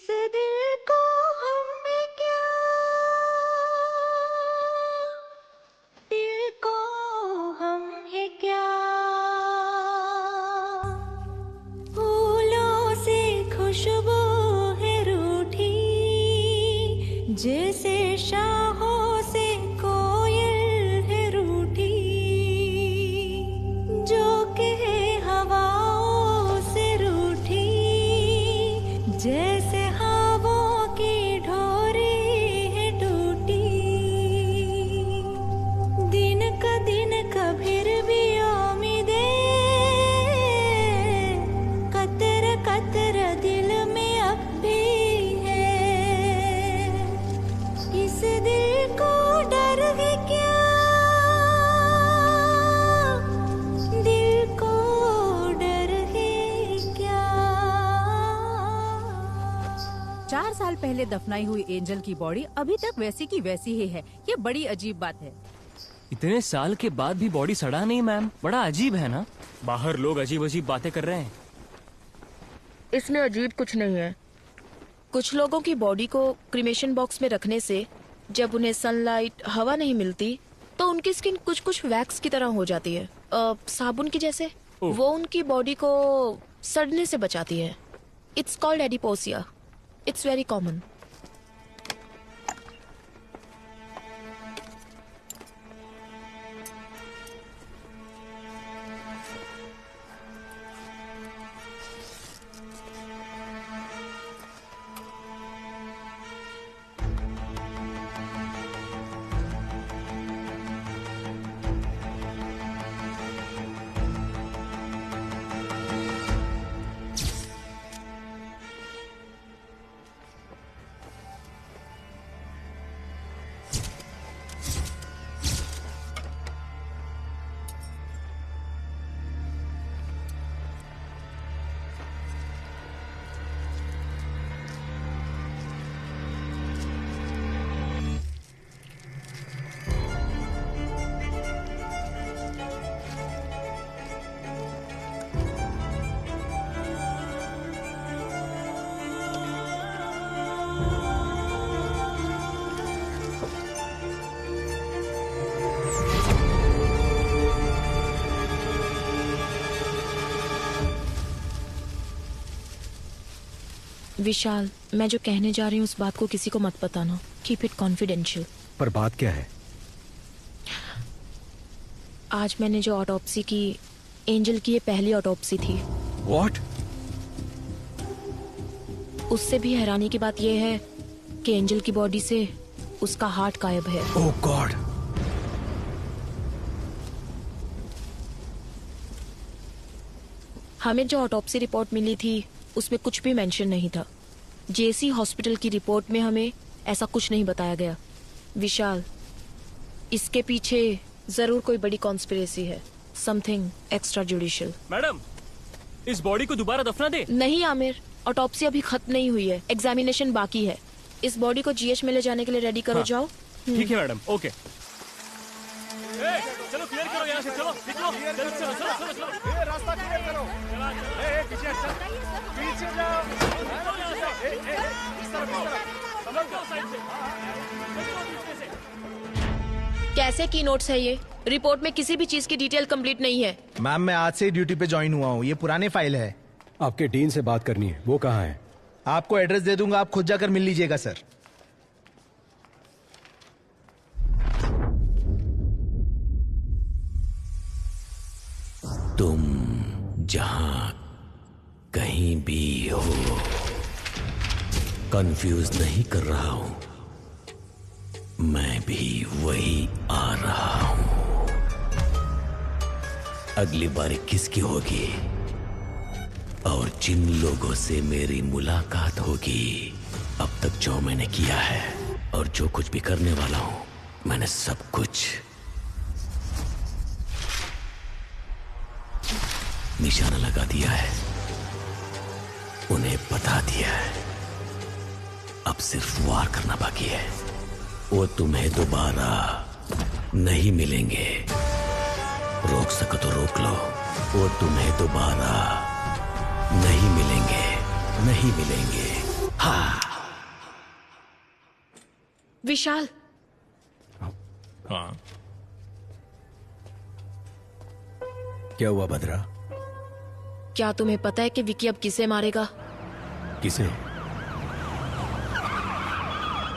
दिल को हमें क्या, दिल को हम है क्या, फूलों से खुशबू है रूठी, जैसे शाहों से कोयल है रूठी, जो कहे हवाओं से रूठी, जैसे हवाओं की ढोरी है टूटी, दिन कभीर भी उम्मीदे, कतर कतर दिल में अब भी है, इस दिल को डर है क्या, दिल को डर है क्या। 4 साल पहले दफनाई हुई एंजल की बॉडी अभी तक वैसी की वैसी ही है। ये बड़ी अजीब बात है। इतने साल के बाद भी बॉडी सड़ा नहीं मैम, बड़ा अजीब है ना। बाहर लोग अजीब अजीब बातें कर रहे हैं। इसमें अजीब कुछ नहीं है। कुछ लोगों की बॉडी को क्रीमेशन बॉक्स में रखने से जब उन्हें सनलाइट, हवा नहीं मिलती तो उनकी स्किन कुछ कुछ वैक्स की तरह हो जाती है, साबुन की जैसे। वो उनकी बॉडी को सड़ने से बचाती है। It's called adipocere. It's very common. Vishal, मैं जो कहने जा रही हूँ उस बात को किसी को मत बताना। Keep it confidential. पर बात क्या है? आज मैंने जो ऑटोप्सी की, एंजल की ये पहली ऑटोप्सी थी। व्हाट? उससे भी हैरानी की बात यह है कि एंजल की बॉडी से उसका हार्ट गायब है। ओह गॉड। हमें जो ऑटोप्सी रिपोर्ट मिली थी उसमें कुछ भी मेंशन नहीं था। जेसी हॉस्पिटल की रिपोर्ट में हमें ऐसा कुछ नहीं बताया गया। विशाल, इसके पीछे जरूर कोई बड़ी कॉन्स्पिरेसी है। Something extra judicial. मैडम, इस बॉडी को दोबारा दफना दे। नहीं आमिर, ऑटोप्सी अभी खत्म नहीं हुई है, एग्जामिनेशन बाकी है। इस बॉडी को जीएच में ले जाने के लिए रेडी करो। हाँ। जाओ। ठीक है मैडम, ओके। चलो क्लियर करो यहाँ से, चलो निकलो, चलो चलो चलो चलो। रास्ता क्लियर करो। पीछे हट, पीछे जाओ। इस तरफ समझ जाओ साइड से। कैसे की नोट्स है ये? रिपोर्ट में किसी भी चीज की डिटेल कंप्लीट नहीं है। मैम, मैं आज से ही ड्यूटी पे ज्वाइन हुआ हूँ। ये पुराने फाइल है। आपके डीन से बात करनी है। वो कहाँ है? आपको एड्रेस दे दूंगा, आप खुद जाकर मिल लीजिएगा सर। तुम जहां कहीं भी हो, कंफ्यूज नहीं कर रहा हूं। मैं भी वही आ रहा हूं। अगली बारी किसकी होगी और जिन लोगों से मेरी मुलाकात होगी, अब तक जो मैंने किया है और जो कुछ भी करने वाला हूं, मैंने सब कुछ निशाना लगा दिया है, उन्हें बता दिया है। अब सिर्फ वार करना बाकी है। वो तुम्हें दोबारा नहीं मिलेंगे। रोक सको तो रोक लो। वो तुम्हें दोबारा नहीं मिलेंगे, नहीं मिलेंगे। हाँ। विशाल। हाँ। क्या हुआ भद्रा? क्या तुम्हें पता है कि विकी अब किसे मारेगा? किसे?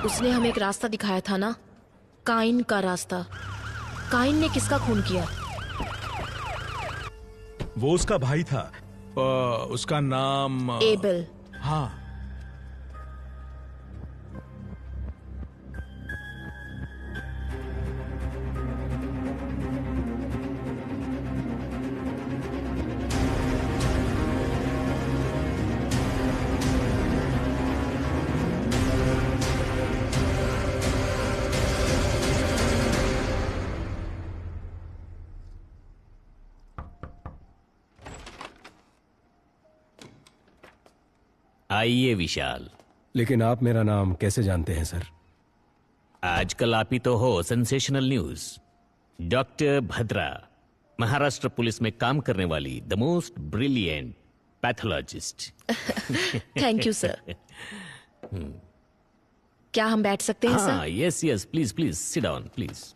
उसने हमें एक रास्ता दिखाया था ना, काइन का रास्ता। काइन ने किसका खून किया? वो उसका भाई था। उसका नाम एबल। हाँ। आइए विशाल। लेकिन आप मेरा नाम कैसे जानते हैं सर? आजकल आप ही तो हो sensational news. Doctor Bhadra, Maharashtra police में काम करने वाली the most brilliant pathologist. Thank you sir. क्या हम बैठ सकते हैं हाँ, sir? Yes yes, please please sit down please.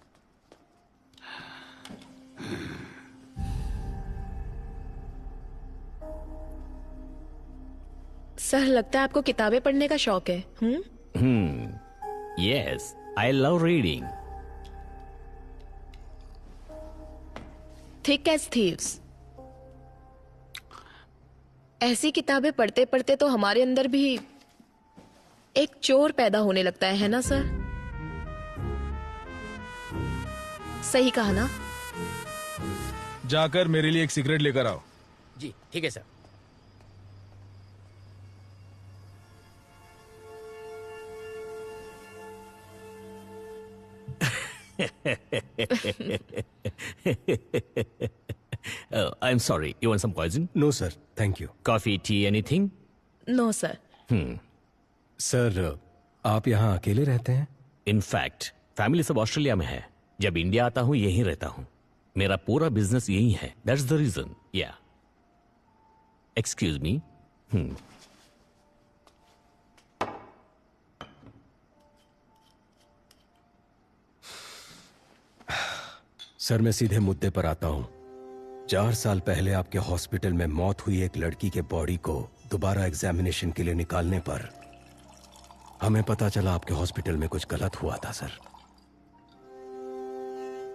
Sir, लगता है आपको किताबें पढ़ने का शौक है। Yes, I love reading. Thick as thieves. ऐसी किताबें पढ़ते पढ़ते तो हमारे अंदर भी एक चोर पैदा होने लगता है ना सर? सही कहा ना? जाकर मेरे लिए एक सिगरेट लेकर आओ। जी ठीक है sir. I'm sorry, you want some poison? No sir, thank you. Coffee, tea, anything? No sir. Sir, आप यहाँ अकेले रहते हैं? इनफैक्ट फैमिली सब ऑस्ट्रेलिया में है। जब इंडिया आता हूँ यहीं रहता हूँ। मेरा पूरा बिजनेस यही है। That's the reason. Yeah excuse me. Sir, मैं सीधे मुद्दे पर आता हूँ। 4 साल पहले आपके हॉस्पिटल में मौत हुई एक लड़की के बॉडी को दोबारा एग्जामिनेशन के लिए निकालने पर हमें पता चला आपके हॉस्पिटल में कुछ गलत हुआ था सर।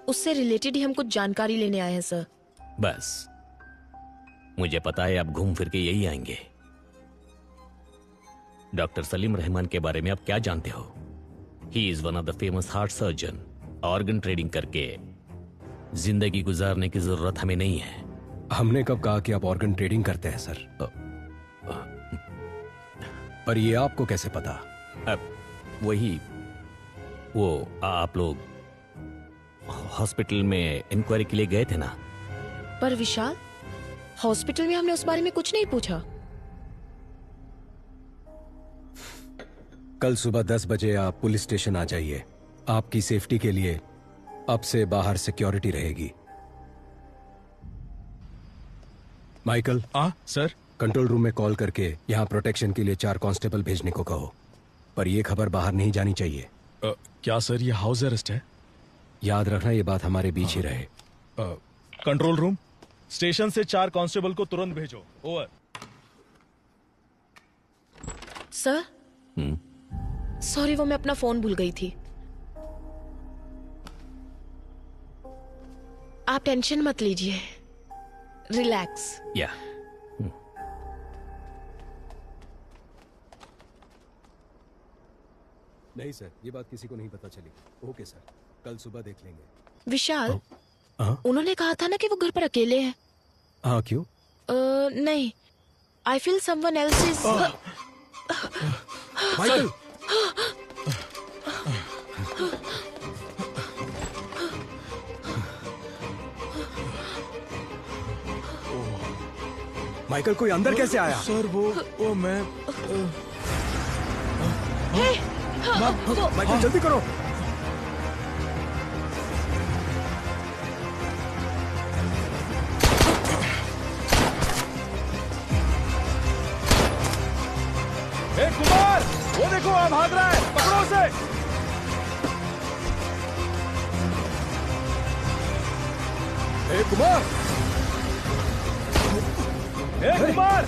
उससे रिलेटेड ही हम कुछ जानकारी लेने आए हैं सर। बस मुझे पता है आप घूम फिर के यही आएंगे। डॉक्टर सलीम रहमान के बारे में आप क्या जानते हो? He is one of the famous heart surgeon. Organ trading करके जिंदगी गुजारने की जरूरत हमें नहीं है। हमने कब कहा कि आप ऑर्गन ट्रेडिंग करते हैं सर? पर ये आपको कैसे पता? वही वो आप लोग हॉस्पिटल में इंक्वायरी के लिए गए थे ना? पर विशाल, हॉस्पिटल में हमने उस बारे में कुछ नहीं पूछा। कल सुबह 10 बजे आप पुलिस स्टेशन आ जाइए। आपकी सेफ्टी के लिए अब से बाहर सिक्योरिटी रहेगी। माइकल। सर। कंट्रोल रूम में कॉल करके यहाँ प्रोटेक्शन के लिए 4 कांस्टेबल भेजने को कहो। पर यह खबर बाहर नहीं जानी चाहिए। क्या सर, ये हाउस अरेस्ट है? याद रखना, ये बात हमारे बीच ही रहे। कंट्रोल रूम, स्टेशन से 4 कांस्टेबल को तुरंत भेजो। ओवर। सर, सॉरी, वो मैं अपना फोन भूल गई थी। आप टेंशन मत लीजिए, रिलैक्स। या नहीं सर, ये बात किसी को नहीं पता चली। ओके सर, कल सुबह देख लेंगे। विशाल, उन्होंने कहा था ना कि वो घर पर अकेले हैं। हाँ, क्यों? नहीं, I feel someone else is. Michael. Michael, कोई अंदर कैसे आया? सर, वो मैं माइकल, जल्दी करो। कुमार, देखो वहां भाग रहा है, पकड़ो उसे। A Kumar, A Kumar,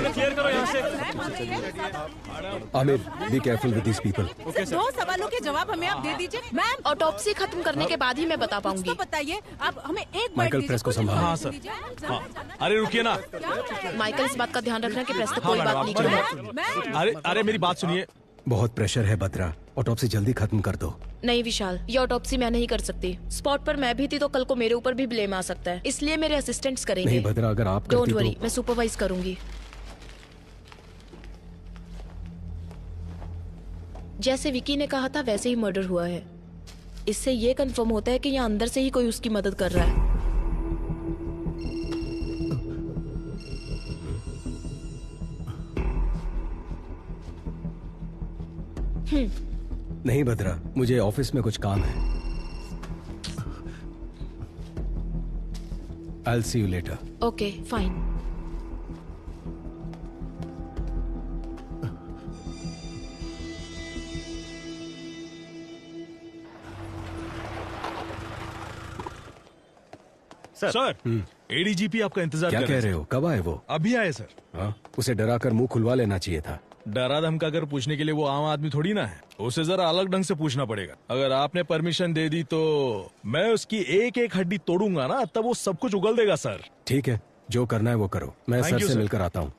clear करो यहाँ से। Aamir, be careful with these people. दो सवालों के जवाब हमें आप दे दीजिए। मैम, ऑटोप्सी खत्म करने के बाद ही मैं बता पाऊंगी। उसको बताइए, आप हमें एक माइकल, प्रेस को संभालो। हाँ सर। हाँ। अरे रुकिए ना। माइकल, इस बात का ध्यान रखना कि प्रेस तक कोई बात नहीं करेगा। अरे अरे मेरी बात सुनिए। बहुत प्रेशर है बद्रा, ऑटोप्सी जल्दी खत्म कर दो। नहीं विशाल, ये ऑटोप्सी मैं नहीं कर सकती। स्पॉट पर मैं भी थी तो कल को मेरे ऊपर भी ब्लेम आ सकता है, इसलिए मेरे असिस्टेंट्स करेंगे। नहीं भद्रा, अगर आप डोंट करती वरी, तो... मैं सुपरवाइज करूंगी। जैसे विकी ने कहा था वैसे ही मर्डर हुआ है। इससे ये कंफर्म होता है कि यहाँ अंदर से ही कोई उसकी मदद कर रहा है। नहीं भद्रा, मुझे ऑफिस में कुछ काम है। I'll see you later. Okay fine. Sir, ADGP आपका इंतजार क्या कर कह रहे हो? कब आए वो? अभी आए सर। हाँ, उसे डरा कर मुंह खुलवा लेना चाहिए था। डरा धमका कर पूछने के लिए वो आम आदमी थोड़ी ना है, उसे जरा अलग ढंग से पूछना पड़ेगा। अगर आपने परमिशन दे दी तो मैं उसकी एक एक हड्डी तोड़ूंगा ना, तब वो सब कुछ उगल देगा सर। ठीक है, जो करना है वो करो। मैं Thank सर you, से sir. मिलकर आता हूँ।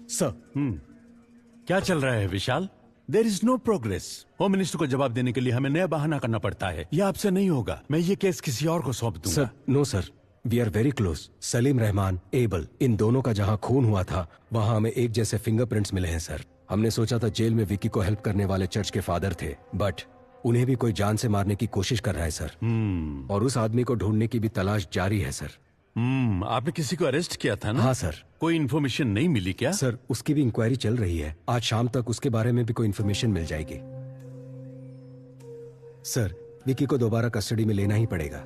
सर, क्या चल रहा है Vishal? There is no progress. Home minister को जवाब देने के लिए हमें नया बहाना करना पड़ता है। यह आपसे नहीं होगा। मैं ये केस किसी और को सौंप दूंगा। Sir, no sir, we are very close. Salim Rahman, Abel, इन दोनों का जहाँ खून हुआ था वहाँ हमें एक जैसे फिंगरप्रिंट्स मिले हैं सर। हमने सोचा था जेल में विकी को हेल्प करने वाले चर्च के फादर थे, बट उन्हें भी कोई जान से मारने की कोशिश कर रहा है सर। और उस आदमी को ढूंढने की भी तलाश जारी है सर। आपने किसी को अरेस्ट किया था ना? हाँ सर। कोई इन्फॉर्मेशन नहीं मिली क्या? सर, उसकी भी इंक्वायरी चल रही है। आज शाम तक उसके बारे में भी कोई इन्फॉर्मेशन मिल जाएगी। सर, विकी को दोबारा कस्टडी में लेना ही पड़ेगा,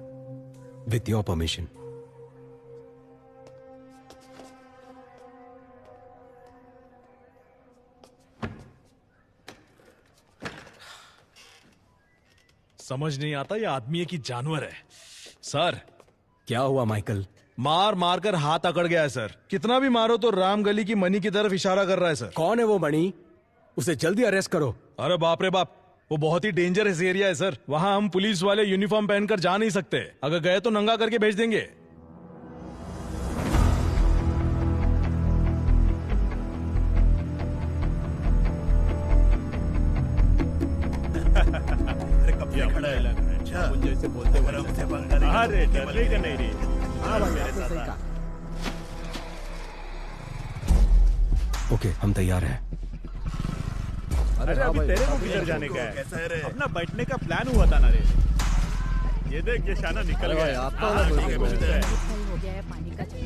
विथ योर परमिशन। समझ नहीं आता ये आदमी है कि जानवर है। सर, क्या हुआ माइकल? मार मार कर हाथ अकड़ गया है सर। कितना भी मारो तो राम गली की मनी की तरफ इशारा कर रहा है सर। कौन है वो मणि? उसे जल्दी अरेस्ट करो। अरे बाप रे बाप, वो बहुत ही डेंजरस एरिया है सर। वहाँ हम पुलिस वाले यूनिफॉर्म पहनकर जा नहीं सकते। अगर गए तो नंगा करके भेज देंगे। अरे कब से खड़ा है? अच्छा, जैसे बोलते अरे डरने का नहीं रे। ओके, हम तैयार हैं। अरे अभी तेरे को किधर जाने का है? अपना बैठने का प्लान हुआ था ना रे। ये देख, ये शाना निकल गया।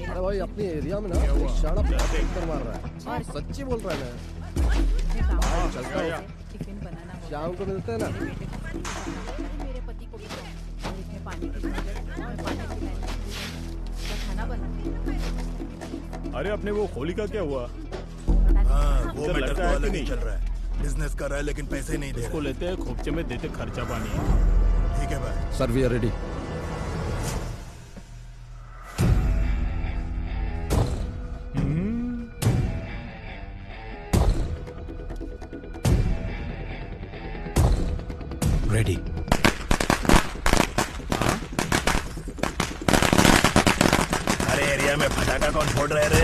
अरे भाई, अपने एरिया में ना शाना भयंकर मार रहा है। सच्ची बोल रहा है मैं। चलता हूँ, शाम को मिलते हैं ना। मेरे पति को भी इसमें पानी की खाना बना। अरे अपने वो होली का क्या हुआ? वो मैटर तो अलग ही चल रहा है। बिजनेस कर रहा है लेकिन पैसे नहीं दे रहा। उसको लेते हैं, खोपचे में देते खर्चा पानी। ठीक है भाई। Sir, we are ready. Ready. कमरे में फटाका कौन फोड़ रहे रे?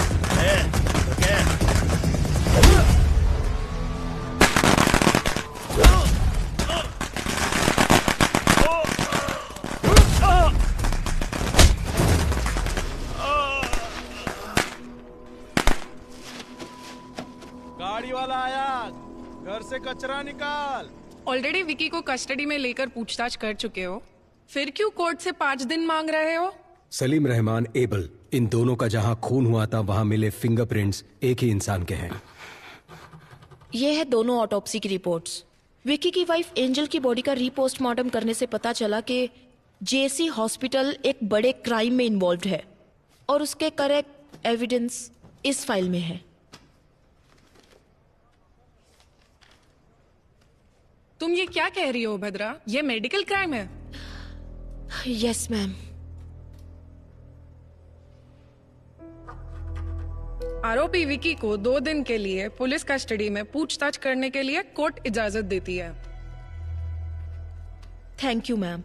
गाड़ी वाला आया, घर से कचरा निकाल। ऑलरेडी विकी को कस्टडी में लेकर पूछताछ कर चुके हो, फिर क्यों कोर्ट से 5 दिन मांग रहे हो? सलीम रहमान, एबल, इन दोनों का जहां खून हुआ था वहां मिले फिंगरप्रिंट्स एक ही इंसान के हैं। ये है दोनों ऑटोप्सी की रिपोर्ट्स। विकी की वाइफ एंजल की बॉडी का रीपोस्टमार्टम करने से पता चला कि जेसी हॉस्पिटल एक बड़े क्राइम में इन्वॉल्व है और उसके करेक्ट एविडेंस इस फाइल में है। तुम ये क्या कह रही हो भद्रा? ये मेडिकल क्राइम है। Yes ma'am. आरोपी विकी को 2 दिन के लिए पुलिस कस्टडी में पूछताछ करने के लिए कोर्ट इजाजत देती है। Thank you ma'am.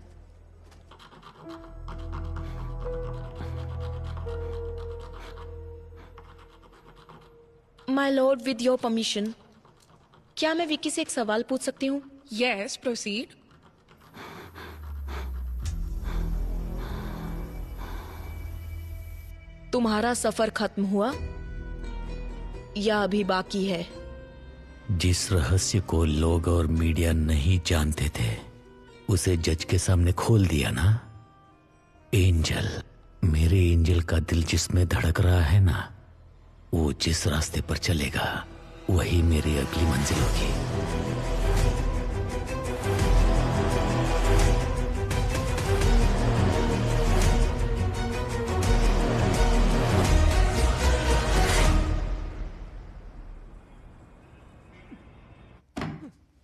My Lord, with your permission, क्या मैं विकी से एक सवाल पूछ सकती हूँ? Yes, proceed. तुम्हारा सफर खत्म हुआ या अभी बाकी है? जिस रहस्य को लोग और मीडिया नहीं जानते थे उसे जज के सामने खोल दिया ना। एंजल, मेरे एंजल का दिल जिसमें धड़क रहा है ना, वो जिस रास्ते पर चलेगा वही मेरी अगली मंजिल होगी।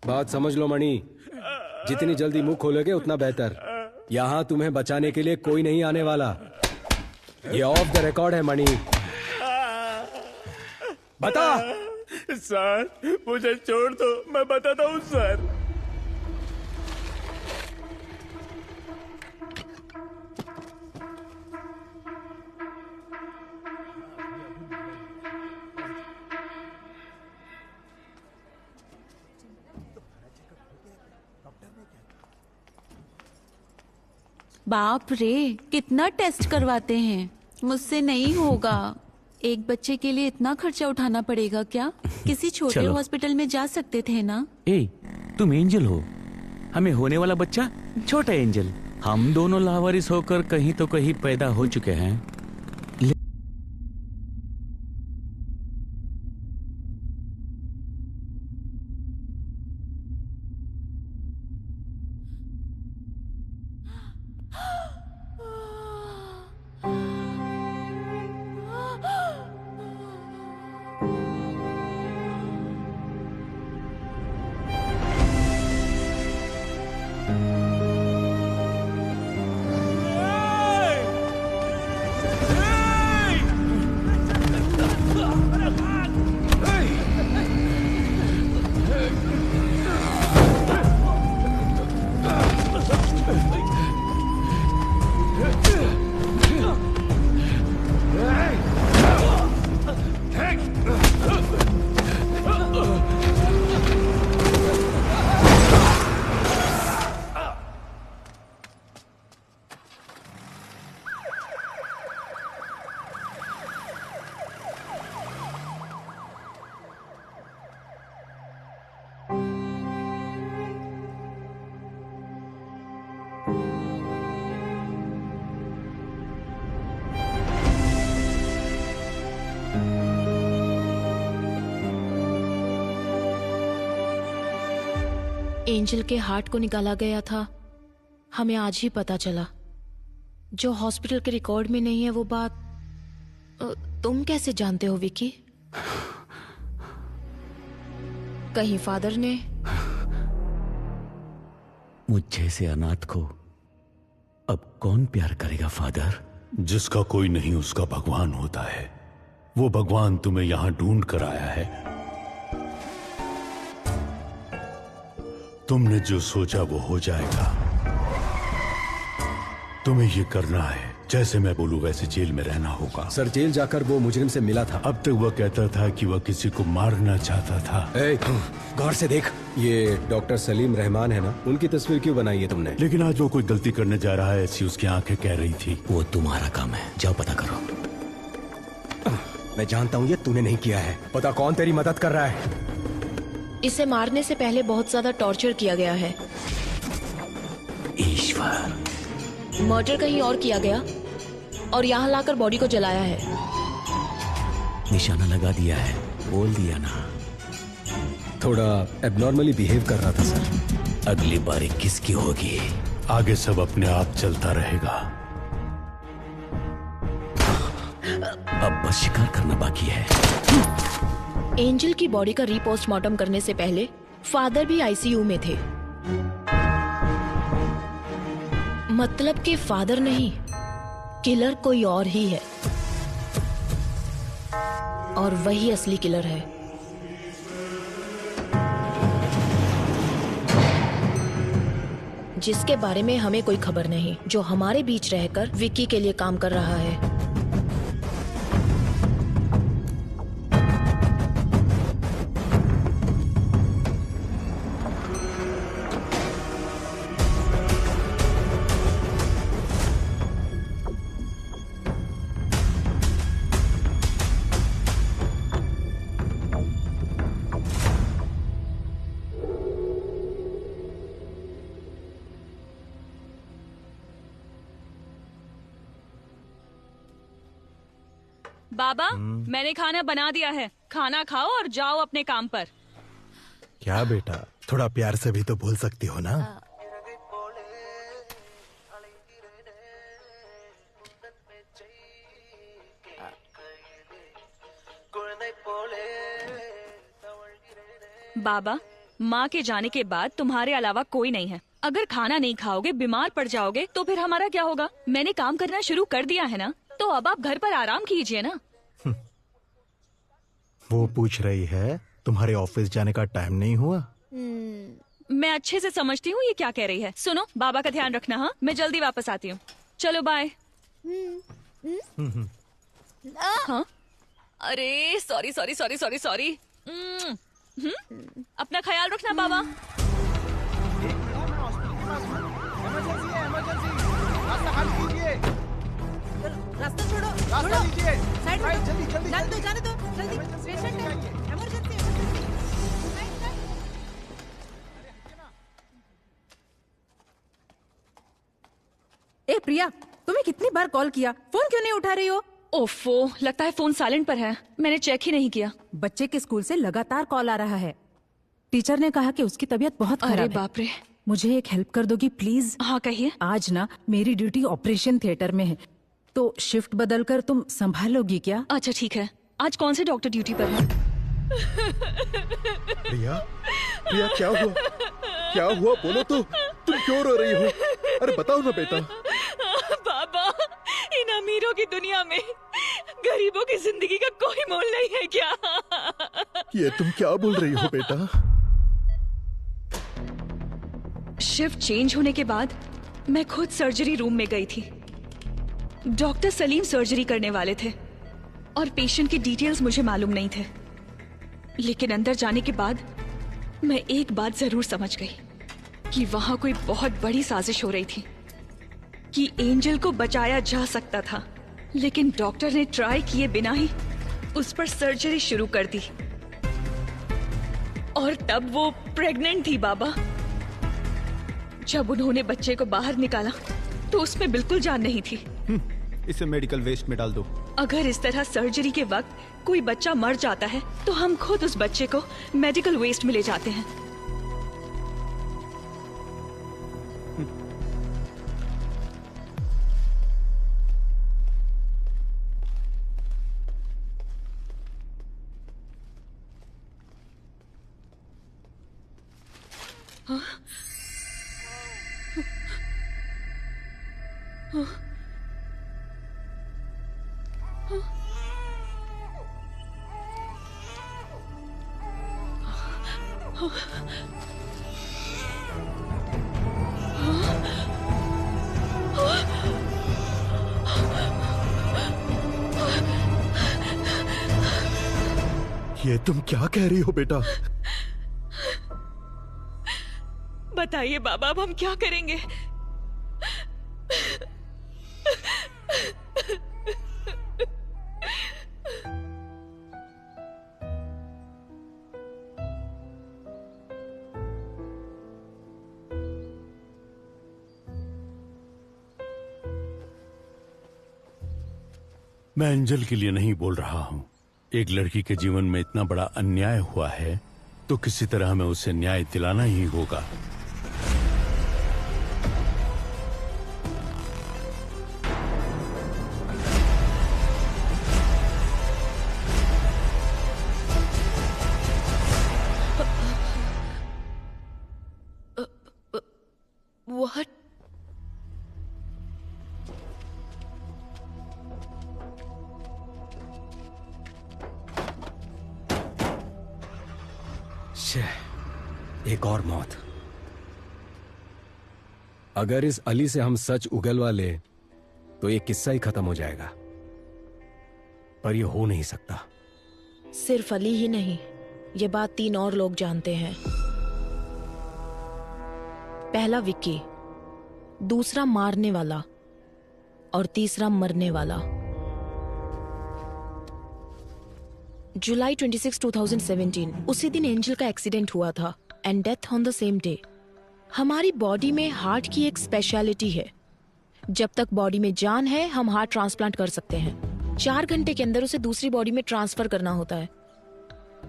बात समझ लो मणि, जितनी जल्दी मुंह खोलोगे उतना बेहतर। यहाँ तुम्हें बचाने के लिए कोई नहीं आने वाला। ये ऑफ द रिकॉर्ड है मणि। बता। सर, मुझे छोड़ दो, मैं बताता हूँ सर। बाप रे, कितना टेस्ट करवाते हैं। मुझसे नहीं होगा। एक बच्चे के लिए इतना खर्चा उठाना पड़ेगा क्या? किसी छोटे चलो। हॉस्पिटल में जा सकते थे ना। ए, तुम एंजल हो, हमें होने वाला बच्चा छोटा एंजल। हम दोनों लावारिस होकर कहीं तो कहीं पैदा हो चुके हैं। एंजल के हार्ट को निकाला गया था, हमें आज ही पता चला। जो हॉस्पिटल के रिकॉर्ड में नहीं है वो बात तुम कैसे जानते हो विकी? कहीं फादर ने? मुझ जैसे अनाथ को अब कौन प्यार करेगा फादर? जिसका कोई नहीं उसका भगवान होता है। वो भगवान तुम्हें यहां ढूंढ कर आया है। तुमने जो सोचा वो हो जाएगा। तुम्हें ये करना है जैसे मैं बोलूं वैसे जेल में रहना होगा। सर जेल जाकर वो मुजरिम से मिला था। अब तक वह कहता था कि वह किसी को मारना चाहता था। गौर से देख, ये डॉक्टर सलीम रहमान है ना, उनकी तस्वीर क्यों बनाई है तुमने? लेकिन आज वो कोई गलती करने जा रहा है ऐसी उसकी आंखें कह रही थी। वो तुम्हारा काम है, जाओ पता करो। मैं जानता हूँ ये तूने नहीं किया है। पता कौन तेरी मदद कर रहा है? इसे मारने से पहले बहुत ज्यादा टॉर्चर किया गया है। ईश्वर, मर्डर कहीं और किया गया और यहाँ लाकर बॉडी को जलाया है। निशाना लगा दिया है, बोल दिया ना। थोड़ा एबनॉर्मली बिहेव कर रहा था सर। अगली बारी किसकी होगी? आगे सब अपने आप चलता रहेगा। अब बस शिकार करना बाकी है। एंजल की बॉडी का रीपोस्टमार्टम करने से पहले फादर भी आईसीयू में थे। मतलब कि फादर नहीं, किलर कोई और ही है और वही असली किलर है। जिसके बारे में हमें कोई खबर नहीं, जो हमारे बीच रहकर विक्की के लिए काम कर रहा है। बाबा, मैंने खाना बना दिया है। खाना खाओ और जाओ अपने काम पर। क्या बेटा, थोड़ा प्यार से भी तो बोल सकती हो ना। बाबा, माँ के जाने के बाद तुम्हारे अलावा कोई नहीं है। अगर खाना नहीं खाओगे, बीमार पड़ जाओगे तो फिर हमारा क्या होगा? मैंने काम करना शुरू कर दिया है ना, तो अब आप घर पर आराम कीजिए ना। वो पूछ रही है तुम्हारे ऑफिस जाने का टाइम नहीं हुआ? मैं अच्छे से समझती हूँ ये क्या कह रही है। सुनो, बाबा का ध्यान रखना। हाँ, मैं जल्दी वापस आती हूँ। चलो बाय। हाँ, अरे sorry sorry sorry sorry sorry. अपना ख्याल रखना बाबा। रास्ता छोड़ो, रास्ता लीजिए, साइड में जल्दी जल्दी जाने दो, जाने दो, जल्दी। पेशेंट है, इमरजेंसी। ए प्रिया, तुम्हें कितनी बार कॉल किया, फोन क्यों नहीं उठा रही हो? ओफो, लगता है फोन साइलेंट पर है। मैंने चेक ही नहीं किया। बच्चे के स्कूल से लगातार कॉल आ रहा है। टीचर ने कहा कि उसकी तबीयत बहुत खराब है। अरे बाप रे। मुझे एक हेल्प कर दोगी प्लीज? हाँ कहिए। आज ना मेरी ड्यूटी ऑपरेशन थिएटर में है, तो शिफ्ट बदलकर तुम संभालोगी क्या? अच्छा ठीक है। आज कौन से डॉक्टर ड्यूटी पर है? प्रिया, प्रिया क्या हुआ? क्या हुआ बोलो तो। तुम क्यों रो रही हो? अरे बताओ ना बेटा। बाबा, इन अमीरों की दुनिया में गरीबों की जिंदगी का कोई मोल नहीं है क्या? ये तुम क्या बोल रही हो बेटा? शिफ्ट चेंज होने के बाद मैं खुद सर्जरी रूम में गई थी। डॉक्टर सलीम सर्जरी करने वाले थे और पेशेंट की डिटेल्स मुझे मालूम नहीं थे। लेकिन अंदर जाने के बाद मैं एक बात जरूर समझ गई कि वहां कोई बहुत बड़ी साजिश हो रही थी, कि एंजल को बचाया जा सकता था, लेकिन डॉक्टर ने ट्राई किए बिना ही उस पर सर्जरी शुरू कर दी। और तब वो प्रेग्नेंट थी बाबा। जब उन्होंने बच्चे को बाहर निकाला तो उसमें बिल्कुल जान नहीं थी। इसे मेडिकल वेस्ट में डाल दो। अगर इस तरह सर्जरी के वक्त कोई बच्चा मर जाता है तो हम खुद उस बच्चे को मेडिकल वेस्ट में ले जाते हैं। ये तुम क्या कह रही हो बेटा? बताइए बाबा, अब हम क्या करेंगे? मैं एंजल के लिए नहीं बोल रहा हूं। एक लड़की के जीवन में इतना बड़ा अन्याय हुआ है तो किसी तरह हमें उसे न्याय दिलाना ही होगा। What? एक और मौत। अगर इस अली से हम सच उगलवा ले तो ये किस्सा ही खत्म हो जाएगा, पर ये हो नहीं सकता। सिर्फ अली ही नहीं, ये बात 3 और लोग जानते हैं। पहला विक्की, दूसरा मारने वाला और तीसरा मरने वाला। जुलाई 26, 2017 उसी दिन एंजल का एक्सीडेंट हुआ था and death on the same day. हमारी बॉडी में हार्ट की एक स्पेशलिटी है, जब तक बॉडी में जान है हम हार्ट ट्रांसप्लांट कर सकते हैं। 4 घंटे के अंदर उसे दूसरी बॉडी में ट्रांसफर करना होता है।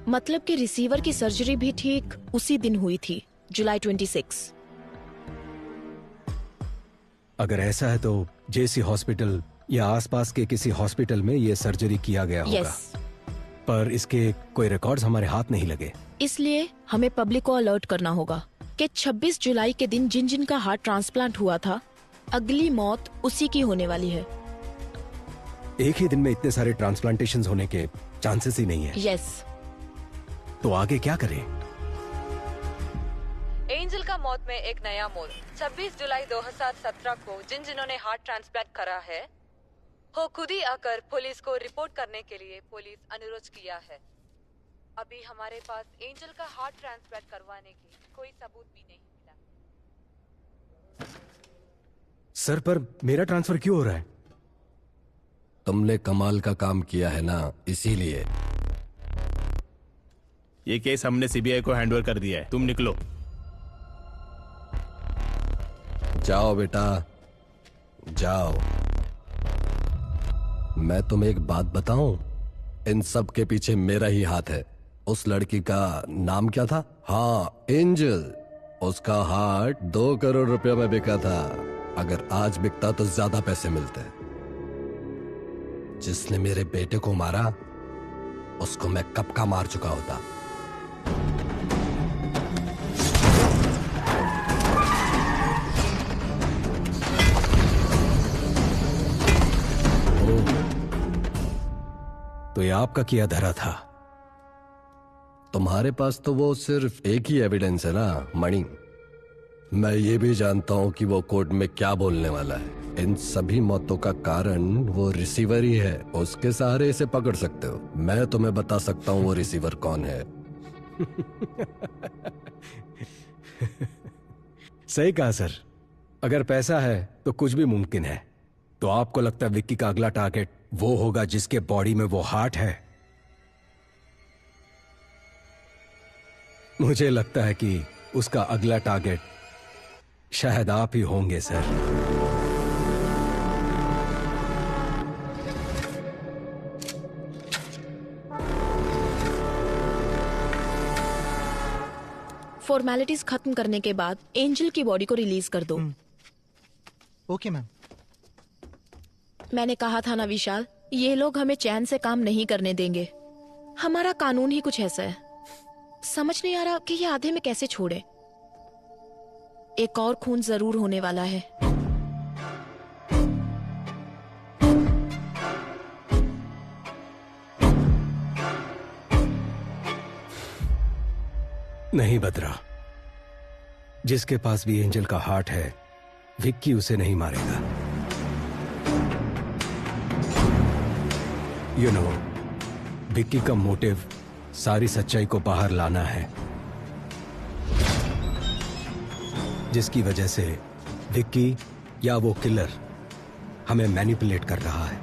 मतलब कि रिसीवर की सर्जरी भी ठीक उसी दिन हुई थी, जुलाई 26। अगर ऐसा है तो जेसी हॉस्पिटल या आसपास के किसी हॉस्पिटल में ये सर्जरी किया गया होगा। Yes. पर इसके कोई रिकॉर्ड्स हमारे हाथ नहीं लगे। इसलिए हमें पब्लिक को अलर्ट करना होगा कि 26 जुलाई के दिन जिन जिन का हार्ट ट्रांसप्लांट हुआ था, अगली मौत उसी की होने वाली है। एक ही दिन में इतने सारे ट्रांसप्लांटेशंस होने के चांसेस ही नहीं है। यस। तो आगे क्या करें? एंजल का मौत में एक नया मोड़। 26 जुलाई 2017 को जिन्होंने हार्ट ट्रांसप्लांट करा है वो खुद ही आकर पुलिस को रिपोर्ट करने के लिए पुलिस अनुरोध किया है। अभी हमारे पास एंजल का हार्ट ट्रांसप्लांट करवाने की कोई सबूत भी नहीं मिला। सर, पर मेरा ट्रांसफर क्यों हो रहा है? तुमने कमाल का काम किया है ना, इसीलिए। ये केस हमने सीबीआई को हैंडओवर कर दिया है, तुम निकलो। जाओ बेटा, जाओ। मैं तुम्हें एक बात बताऊं, इन सब के पीछे मेरा ही हाथ है। उस लड़की का नाम क्या था? हाँ, एंजल। उसका हार्ट 2 करोड़ रुपए में बिका था। अगर आज बिकता तो ज्यादा पैसे मिलते। जिसने मेरे बेटे को मारा उसको मैं कब का मार चुका होता। तो ये आपका किया धरा था। तुम्हारे पास तो वो सिर्फ एक ही एविडेंस है ना, मणि। मैं ये भी जानता हूं कि वो कोर्ट में क्या बोलने वाला है। इन सभी मौतों का कारण वो रिसीवर ही है। उसके सहारे इसे पकड़ सकते हो। मैं तुम्हें बता सकता हूं वो रिसीवर कौन है। सही कहा सर। अगर पैसा है तो कुछ भी मुमकिन है। तो आपको लगता है विक्की का अगला टारगेट वो होगा जिसके बॉडी में वो हार्ट है? मुझे लगता है कि उसका अगला टारगेट शायद आप ही होंगे सर। फॉर्मेलिटीज खत्म करने के बाद एंजल की बॉडी को रिलीज कर दो। Okay ma'am. मैंने कहा था ना विशाल, ये लोग हमें चैन से काम नहीं करने देंगे। हमारा कानून ही कुछ ऐसा है। समझ नहीं आ रहा कि ये आधे में कैसे छोड़े। एक और खून जरूर होने वाला है। नहीं बदरा, जिसके पास भी एंजल का हार्ट है विक्की उसे नहीं मारेगा। यू नो, विक्की का मोटिव सारी सच्चाई को बाहर लाना है, जिसकी वजह से विक्की या वो किलर हमें मैनिपुलेट कर रहा है।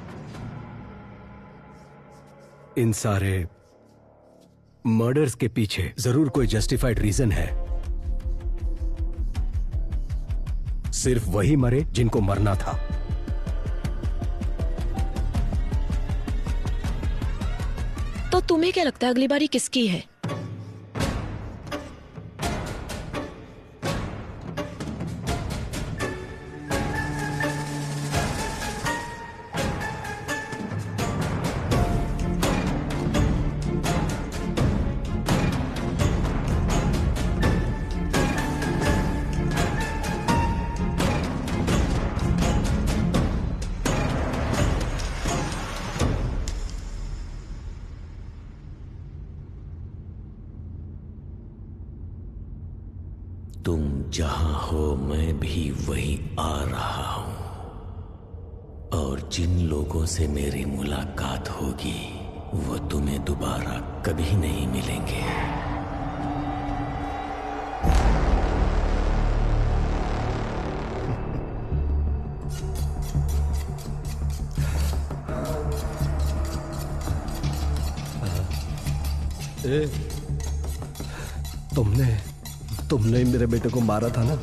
इन सारे मर्डर्स के पीछे जरूर कोई जस्टिफाइड रीजन है। सिर्फ वही मरे जिनको मरना था। तो तुम्हें क्या लगता है अगली बारी किसकी है? तुम जहां हो मैं भी वहीं आ रहा हूं, और जिन लोगों से मेरी मुलाकात होगी वो तुम्हें दोबारा कभी नहीं मिलेंगे। तुमने ही मेरे बेटे को मारा था ना?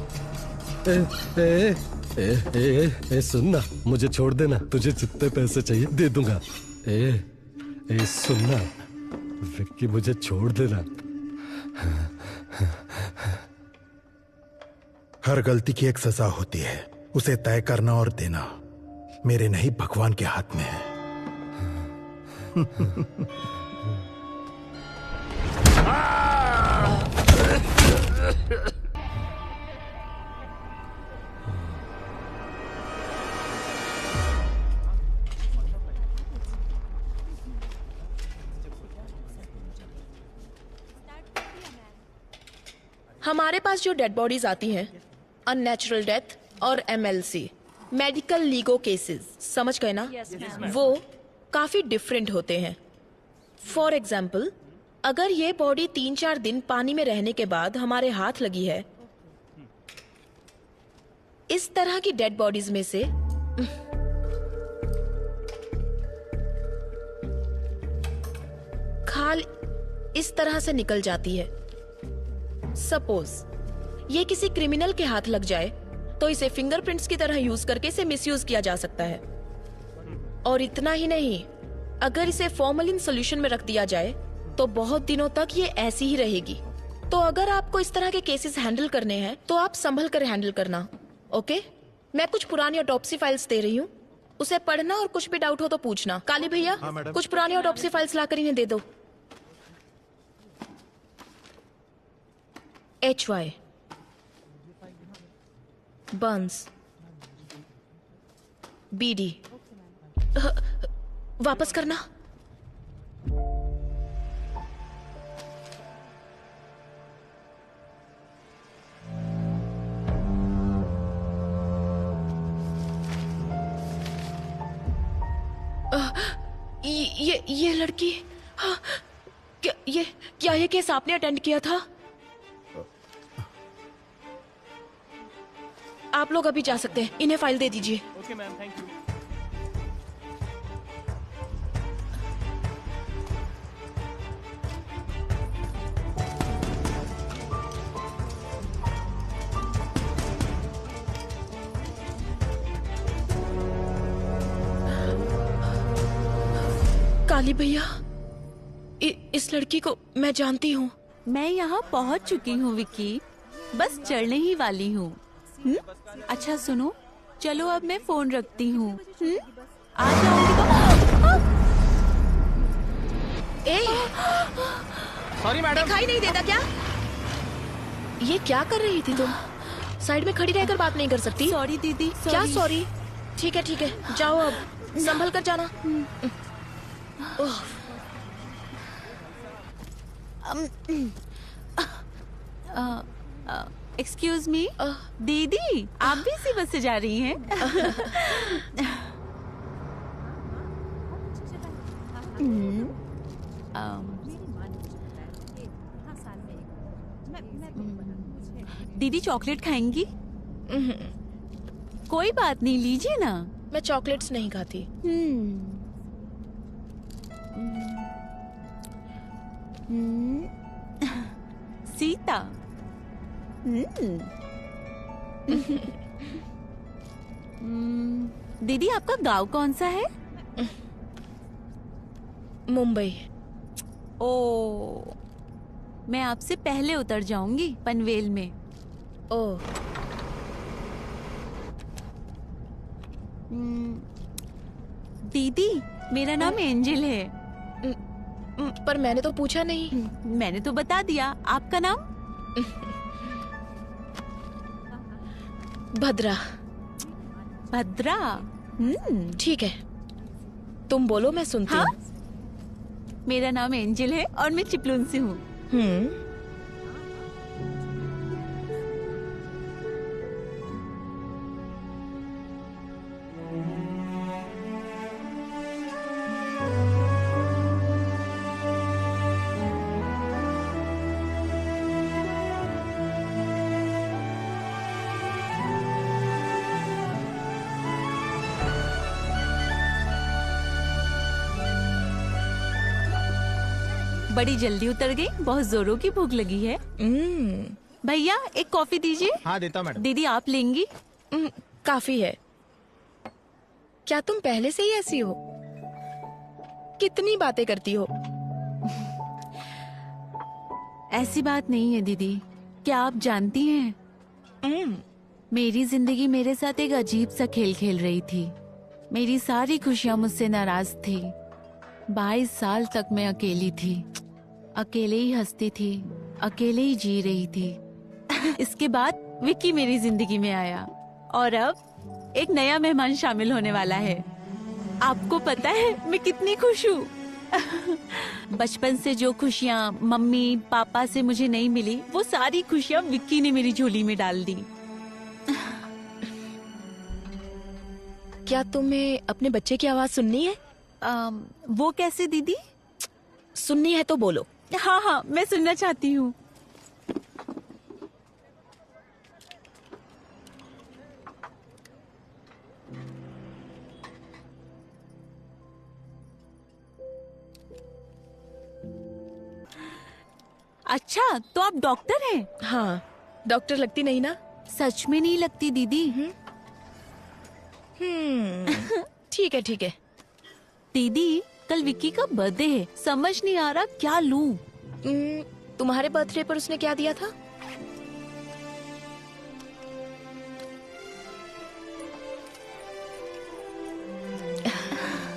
सुन ना, मुझे छोड़ देना, तुझे जितने पैसे चाहिए दे दूंगा। सुन ना विक्की, मुझे छोड़ देना। हर गलती की एक सजा होती है, उसे तय करना और देना मेरे नहीं भगवान के हाथ में है। हमारे पास जो डेड बॉडीज आती हैं, अननेचुरल डेथ और MLC, मेडिकल लीगो केसेस, समझ गए ना? वो काफी डिफरेंट होते हैं। फॉर एग्जाम्पल, अगर ये बॉडी 3-4 दिन पानी में रहने के बाद हमारे हाथ लगी है, इस तरह की डेड बॉडीज में से खाल इस तरह से निकल जाती है। सपोज ये किसी क्रिमिनल के हाथ लग जाए तो इसे फिंगरप्रिंट्स की तरह यूज करके इसे मिसयूज किया जा सकता है। और इतना ही नहीं, अगर इसे फॉर्मलिन सॉल्यूशन में रख दिया जाए तो बहुत दिनों तक ये ऐसी ही रहेगी। तो अगर आपको इस तरह के केसेस हैंडल करने हैं तो आप संभल कर हैंडल करना, ओके? मैं कुछ पुरानी ऑटोप्सी फाइल्स दे रही हूँ, उसे पढ़ना और कुछ भी डाउट हो तो पूछना। काली भैया, कुछ पुरानी ऑटोप्सी फाइल्स लाकर इन्हें दे दो। HY बंस BD वापस करना। ये लड़की, हाँ, क्या ये केस आपने अटेंड किया था? आप लोग अभी जा सकते हैं, इन्हें फाइल दे दीजिए। Okay ma'am, thank you. Kali भैया, इस लड़की को मैं जानती हूँ। मैं यहाँ पहुँच चुकी हूँ विक्की, बस चढ़ने ही वाली हूँ। अच्छा सुनो, चलो अब मैं फोन रखती हूँ। आ जाऊंगी तो। सॉरी मैडम, दिखाई नहीं देता क्या? ये क्या कर रही थी तुम? साइड में खड़ी रहकर बात नहीं कर सकती? सॉरी दीदी। क्या सॉरी? ठीक है, जाओ अब, संभल कर जाना। एक्सक्यूज मी दीदी, आप भी इसी बस से जा रही हैं? दीदी चॉकलेट खाएंगी? कोई बात नहीं, लीजिए ना। मैं चॉकलेट्स नहीं खाती। सीता। दीदी आपका गांव कौन सा है? मुंबई। ओ, मैं आपसे पहले उतर जाऊंगी पनवेल में। ओ। दीदी मेरा नाम एंजल है। पर मैंने तो पूछा नहीं। मैंने तो बता दिया। आपका नाम? भद्रा। भद्रा। ठीक है, तुम बोलो, मैं सुनती हूँ। मेरा नाम एंजल है और मैं चिपलून से हूँ। बड़ी जल्दी उतर गई, बहुत जोरों की भूख लगी है। भैया एक कॉफी दीजिए। हाँ देता मैडम। दीदी आप लेंगी? काफी है। क्या तुम पहले से ही ऐसी हो? कितनी बातें करती हो? ऐसी बात नहीं है दीदी। क्या आप जानती हैं, मेरी जिंदगी मेरे साथ एक अजीब सा खेल खेल रही थी। मेरी सारी खुशियां मुझसे नाराज थी। 22 साल तक मैं अकेली थी, अकेले ही हंसती थी, अकेले ही जी रही थी। इसके बाद विक्की मेरी जिंदगी में आया और अब एक नया मेहमान शामिल होने वाला है। आपको पता है मैं कितनी खुश हूँ। बचपन से जो खुशियाँ मम्मी पापा से मुझे नहीं मिली, वो सारी खुशियाँ विक्की ने मेरी झोली में डाल दी। क्या तुम्हें अपने बच्चे की आवाज सुननी है? वो कैसे दीदी? सुननी है तो बोलो। हाँ हाँ, मैं सुनना चाहती हूँ। अच्छा, तो आप डॉक्टर हैं? हाँ, डॉक्टर लगती नहीं ना? सच में नहीं लगती दीदी। ठीक है ठीक है। दीदी कल विक्की का बर्थडे है, समझ नहीं आ रहा क्या लूं। तुम्हारे बर्थडे पर उसने क्या दिया था?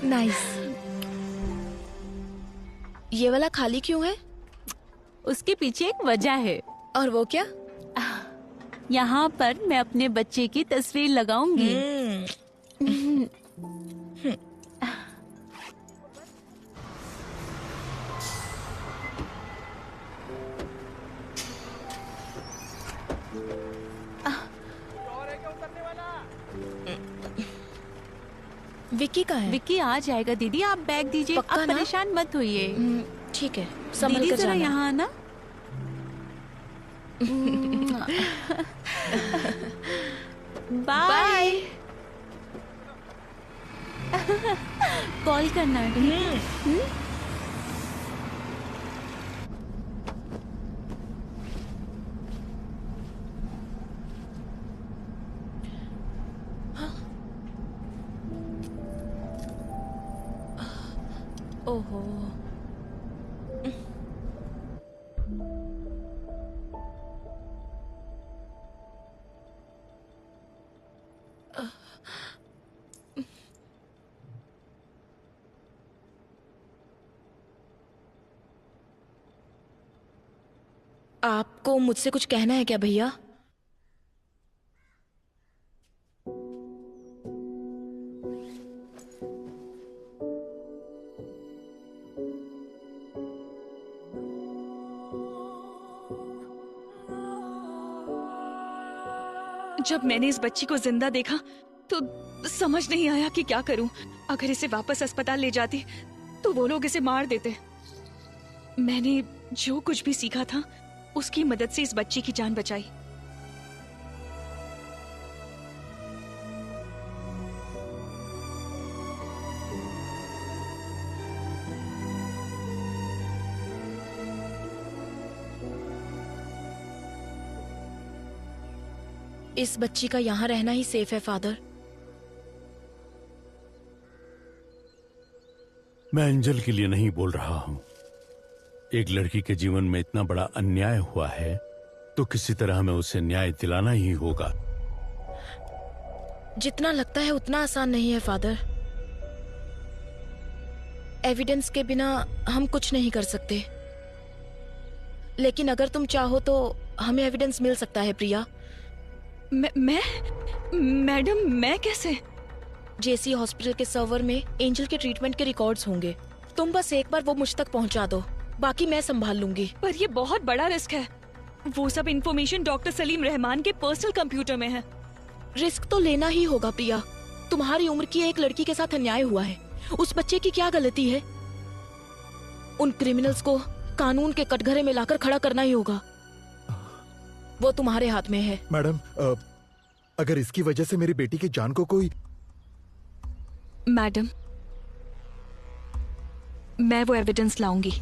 नाइस। ये वाला खाली क्यों है? उसके पीछे एक वजह है। और वो क्या? यहाँ पर मैं अपने बच्चे की तस्वीर लगाऊंगी। विक्की कहाँ है? विक्की आ जाएगा दीदी, आप बैग दीजिए। आप परेशान मत होइए। ठीक है, संभल कर जरा यहाँ आना। बाय। कॉल करना। ओहो। आपको मुझसे कुछ कहना है क्या भैया? जब मैंने इस बच्ची को जिंदा देखा तो समझ नहीं आया कि क्या करूं। अगर इसे वापस अस्पताल ले जाती तो वो लोग इसे मार देते। मैंने जो कुछ भी सीखा था उसकी मदद से इस बच्ची की जान बचाई। इस बच्ची का यहाँ रहना ही सेफ है फादर। मैं एंजल के लिए नहीं बोल रहा हूं। एक लड़की के जीवन में इतना बड़ा अन्याय हुआ है तो किसी तरह हमें उसे न्याय दिलाना ही होगा। जितना लगता है उतना आसान नहीं है फादर। एविडेंस के बिना हम कुछ नहीं कर सकते, लेकिन अगर तुम चाहो तो हमें एविडेंस मिल सकता है प्रिया। मैडम मैं कैसे? जेसी हॉस्पिटल के सर्वर में एंजल के ट्रीटमेंट के रिकॉर्ड्स होंगे। तुम बस एक बार वो मुझ तक पहुंचा दो, बाकी मैं संभाल लूंगी। पर ये बहुत बड़ा रिस्क है। वो सब इंफॉर्मेशन डॉक्टर सलीम रहमान के पर्सनल कंप्यूटर में है। रिस्क तो लेना ही होगा प्रिया। तुम्हारी उम्र की एक लड़की के साथ अन्याय हुआ है। उस बच्चे की क्या गलती है? उन क्रिमिनल्स को कानून के कटघरे में लाकर खड़ा करना ही होगा। वो तुम्हारे हाथ में है। मैडम, अगर इसकी वजह से मेरी बेटी की जान को कोई... मैडम, मैं वो एविडेंस लाऊंगी।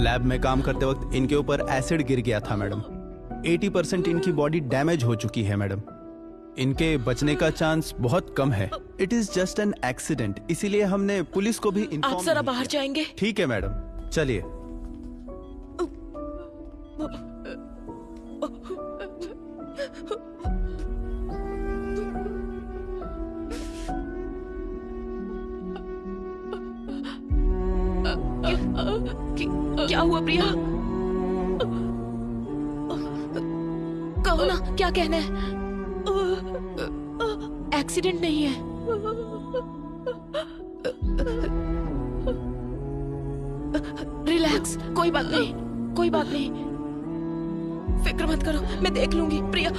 लैब में काम करते वक्त इनके ऊपर एसिड गिर गया था मैडम। 80% इनकी बॉडी डैमेज हो चुकी है मैडम। इनके बचने का चांस बहुत कम है। It is just an accident, इसीलिए हमने पुलिस को भी इन्फॉर्म। आप जरा बाहर जाएंगे? ठीक है मैडम, चलिए। क्या हुआ प्रिया? कहो ना, क्या कहना है? एक्सीडेंट नहीं है। रिलैक्स, कोई बात नहीं, कोई बात नहीं। फिक्र मत करो, मैं देख लूंगी। प्रिया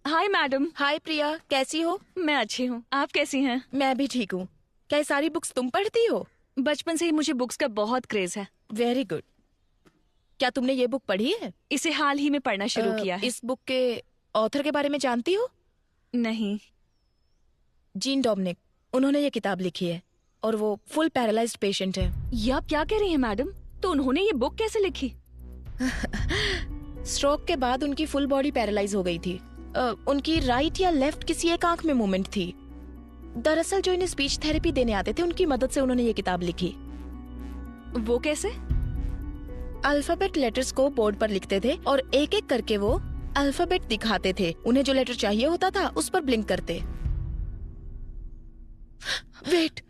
हाय मैडम। हाय प्रिया, कैसी हो? मैं अच्छी हूँ, आप कैसी हैं? मैं भी ठीक हूँ। क्या ये सारी बुक्स तुम पढ़ती हो? बचपन से ही मुझे बुक्स का बहुत क्रेज है। Very good. क्या तुमने ये बुक पढ़ी है? इसे हाल ही में पढ़ना शुरू किया है। इस बुक के ऑथर के बारे में जानती हो? नहीं। जीन डोमिनिक, उन्होंने ये किताब लिखी है और वो फुल पैरालाइज्ड पेशेंट है। ये आप क्या कह रही हैं मैडम? तो उन्होंने ये बुक कैसे लिखी? स्ट्रोक के बाद उनकी फुल बॉडी पैरालाइज हो गई थी। उनकी राइट या लेफ्ट किसी एक आंख में मूवमेंट थी। दरअसल जो इन्हें स्पीच थेरेपी देने आते थे, उनकी मदद से उन्होंने ये किताब लिखी। वो कैसे? अल्फाबेट लेटर्स को बोर्ड पर लिखते थे और एक एक करके वो अल्फाबेट दिखाते थे। उन्हें जो लेटर चाहिए होता था उस पर ब्लिंक करते। वेट,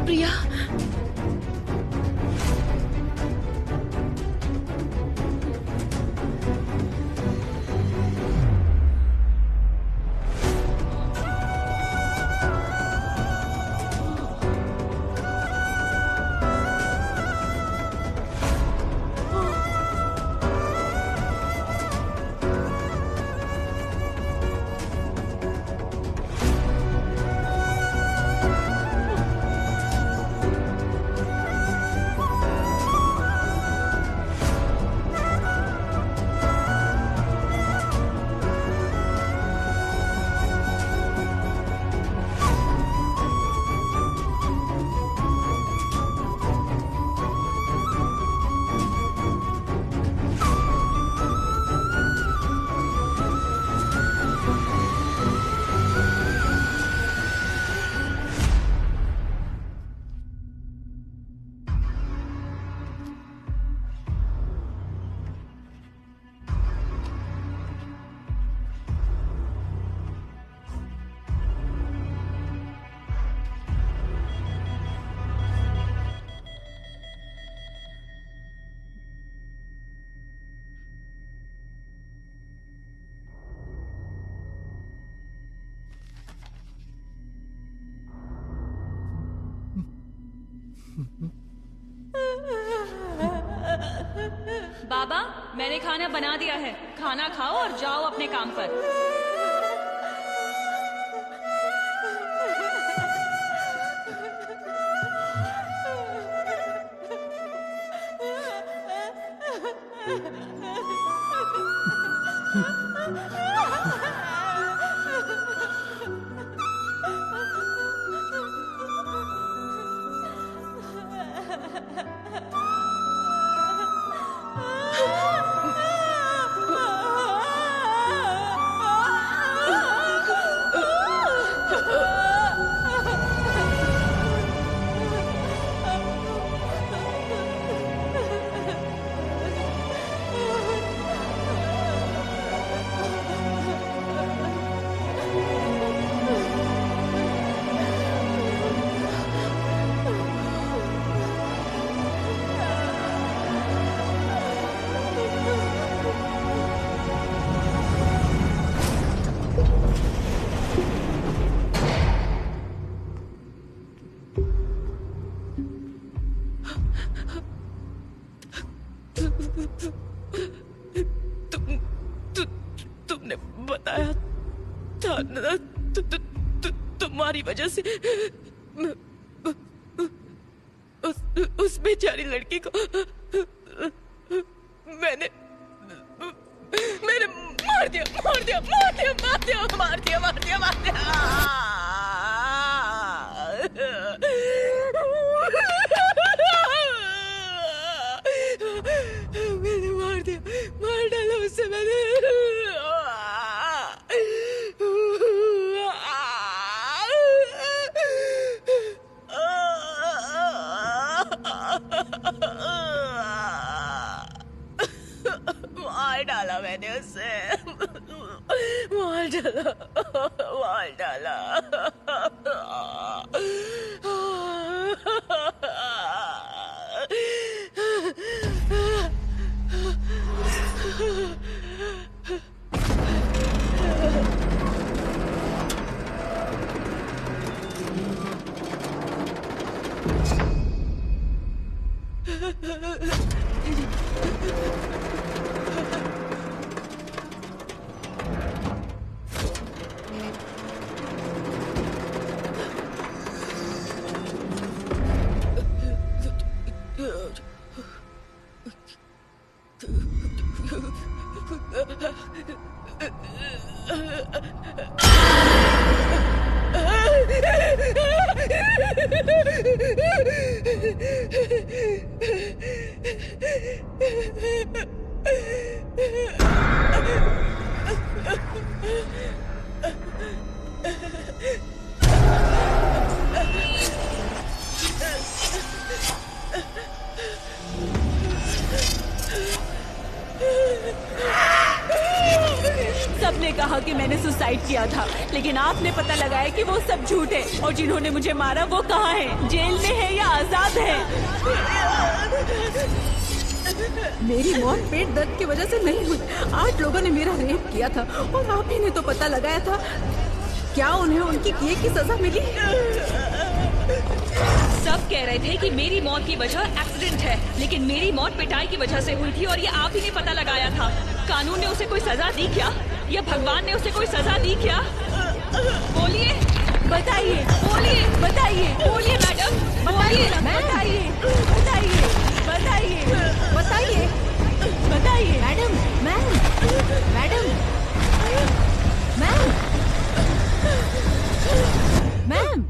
प्रिया, बाबा, मैंने खाना बना दिया है। खाना खाओ और जाओ अपने काम पर। तुमने बताया था ना, तुम्हारी वजह से उस बेचारी लड़की को मैंने मार दिया। मैंने मार डाला उससे। मैंने डाला मैंने उससे, मार डाला। सबने कहा कि मैंने सुसाइड किया था, लेकिन आपने पता लगाया कि वो सब झूठ है, और जिन्होंने मुझे मारा वो कहाँ है? जेल में है या आजाद है? मेरी मौत पेट दर्द की वजह से नहीं हुई। 8 लोगों ने मेरा रेप किया था और आप ही ने तो पता लगाया था। क्या उन्हें उनकी किए की सजा मिली? सब कह रहे थे कि मेरी मौत की वजह एक्सीडेंट है, लेकिन मेरी मौत पिटाई की वजह से हुई थी और ये आप ही ने पता लगाया था। कानून ने उसे कोई सजा दी क्या, या भगवान ने उसे कोई सजा दी क्या? बोलिए, बताइए, बोलिए, बताइए, बोलिए मैडम, बताइए, बताइए, बताइए, बताइए, बताइए, बताइए, madam, ma'am, madam, ma'am, ma'am.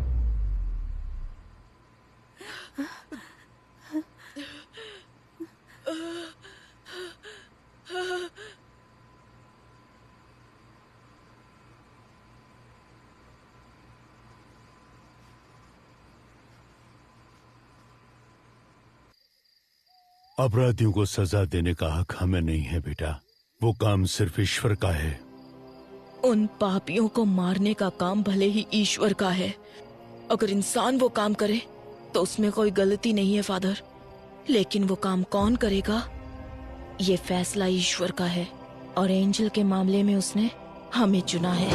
अपराधियों को सजा देने का हक हमें नहीं है बेटा, वो काम सिर्फ ईश्वर का है। उन पापियों को मारने का काम भले ही ईश्वर का है। अगर इंसान वो काम करे तो उसमें कोई गलती नहीं है फादर, लेकिन वो काम कौन करेगा ये फैसला ईश्वर का है, और एंजल के मामले में उसने हमें चुना है।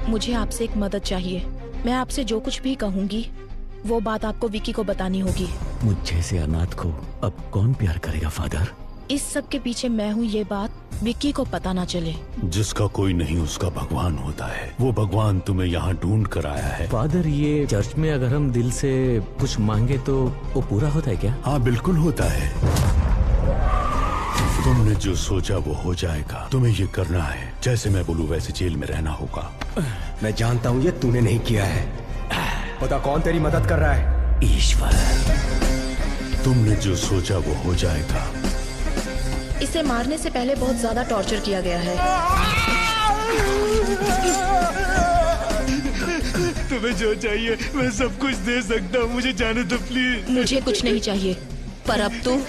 मुझे आपसे एक मदद चाहिए। मैं आपसे जो कुछ भी कहूंगी वो बात आपको विकी को बतानी होगी। मुझ जैसे अनाथ को अब कौन प्यार करेगा फादर? इस सब के पीछे मैं हूँ, ये बात विक्की को पता ना चले। जिसका कोई नहीं उसका भगवान होता है। वो भगवान तुम्हें यहाँ ढूंढ कर आया है। फादर, ये चर्च में अगर हम दिल से कुछ मांगे तो वो पूरा होता है क्या? हाँ बिल्कुल होता है। तुमने जो सोचा वो हो जाएगा। तुम्हें ये करना है, जैसे मैं बोलूँ वैसे जेल में रहना होगा। मैं जानता हूँ ये तूने नहीं किया है। पता कौन तेरी मदद कर रहा है? ईश्वर। तुमने जो सोचा वो हो जाएगा। इसे मारने से पहले बहुत ज्यादा टॉर्चर किया गया है। तुम्हें जो चाहिए मैं सब कुछ दे सकता हूँ, मुझे जाने दो प्लीज। मुझे कुछ नहीं चाहिए, पर अब तू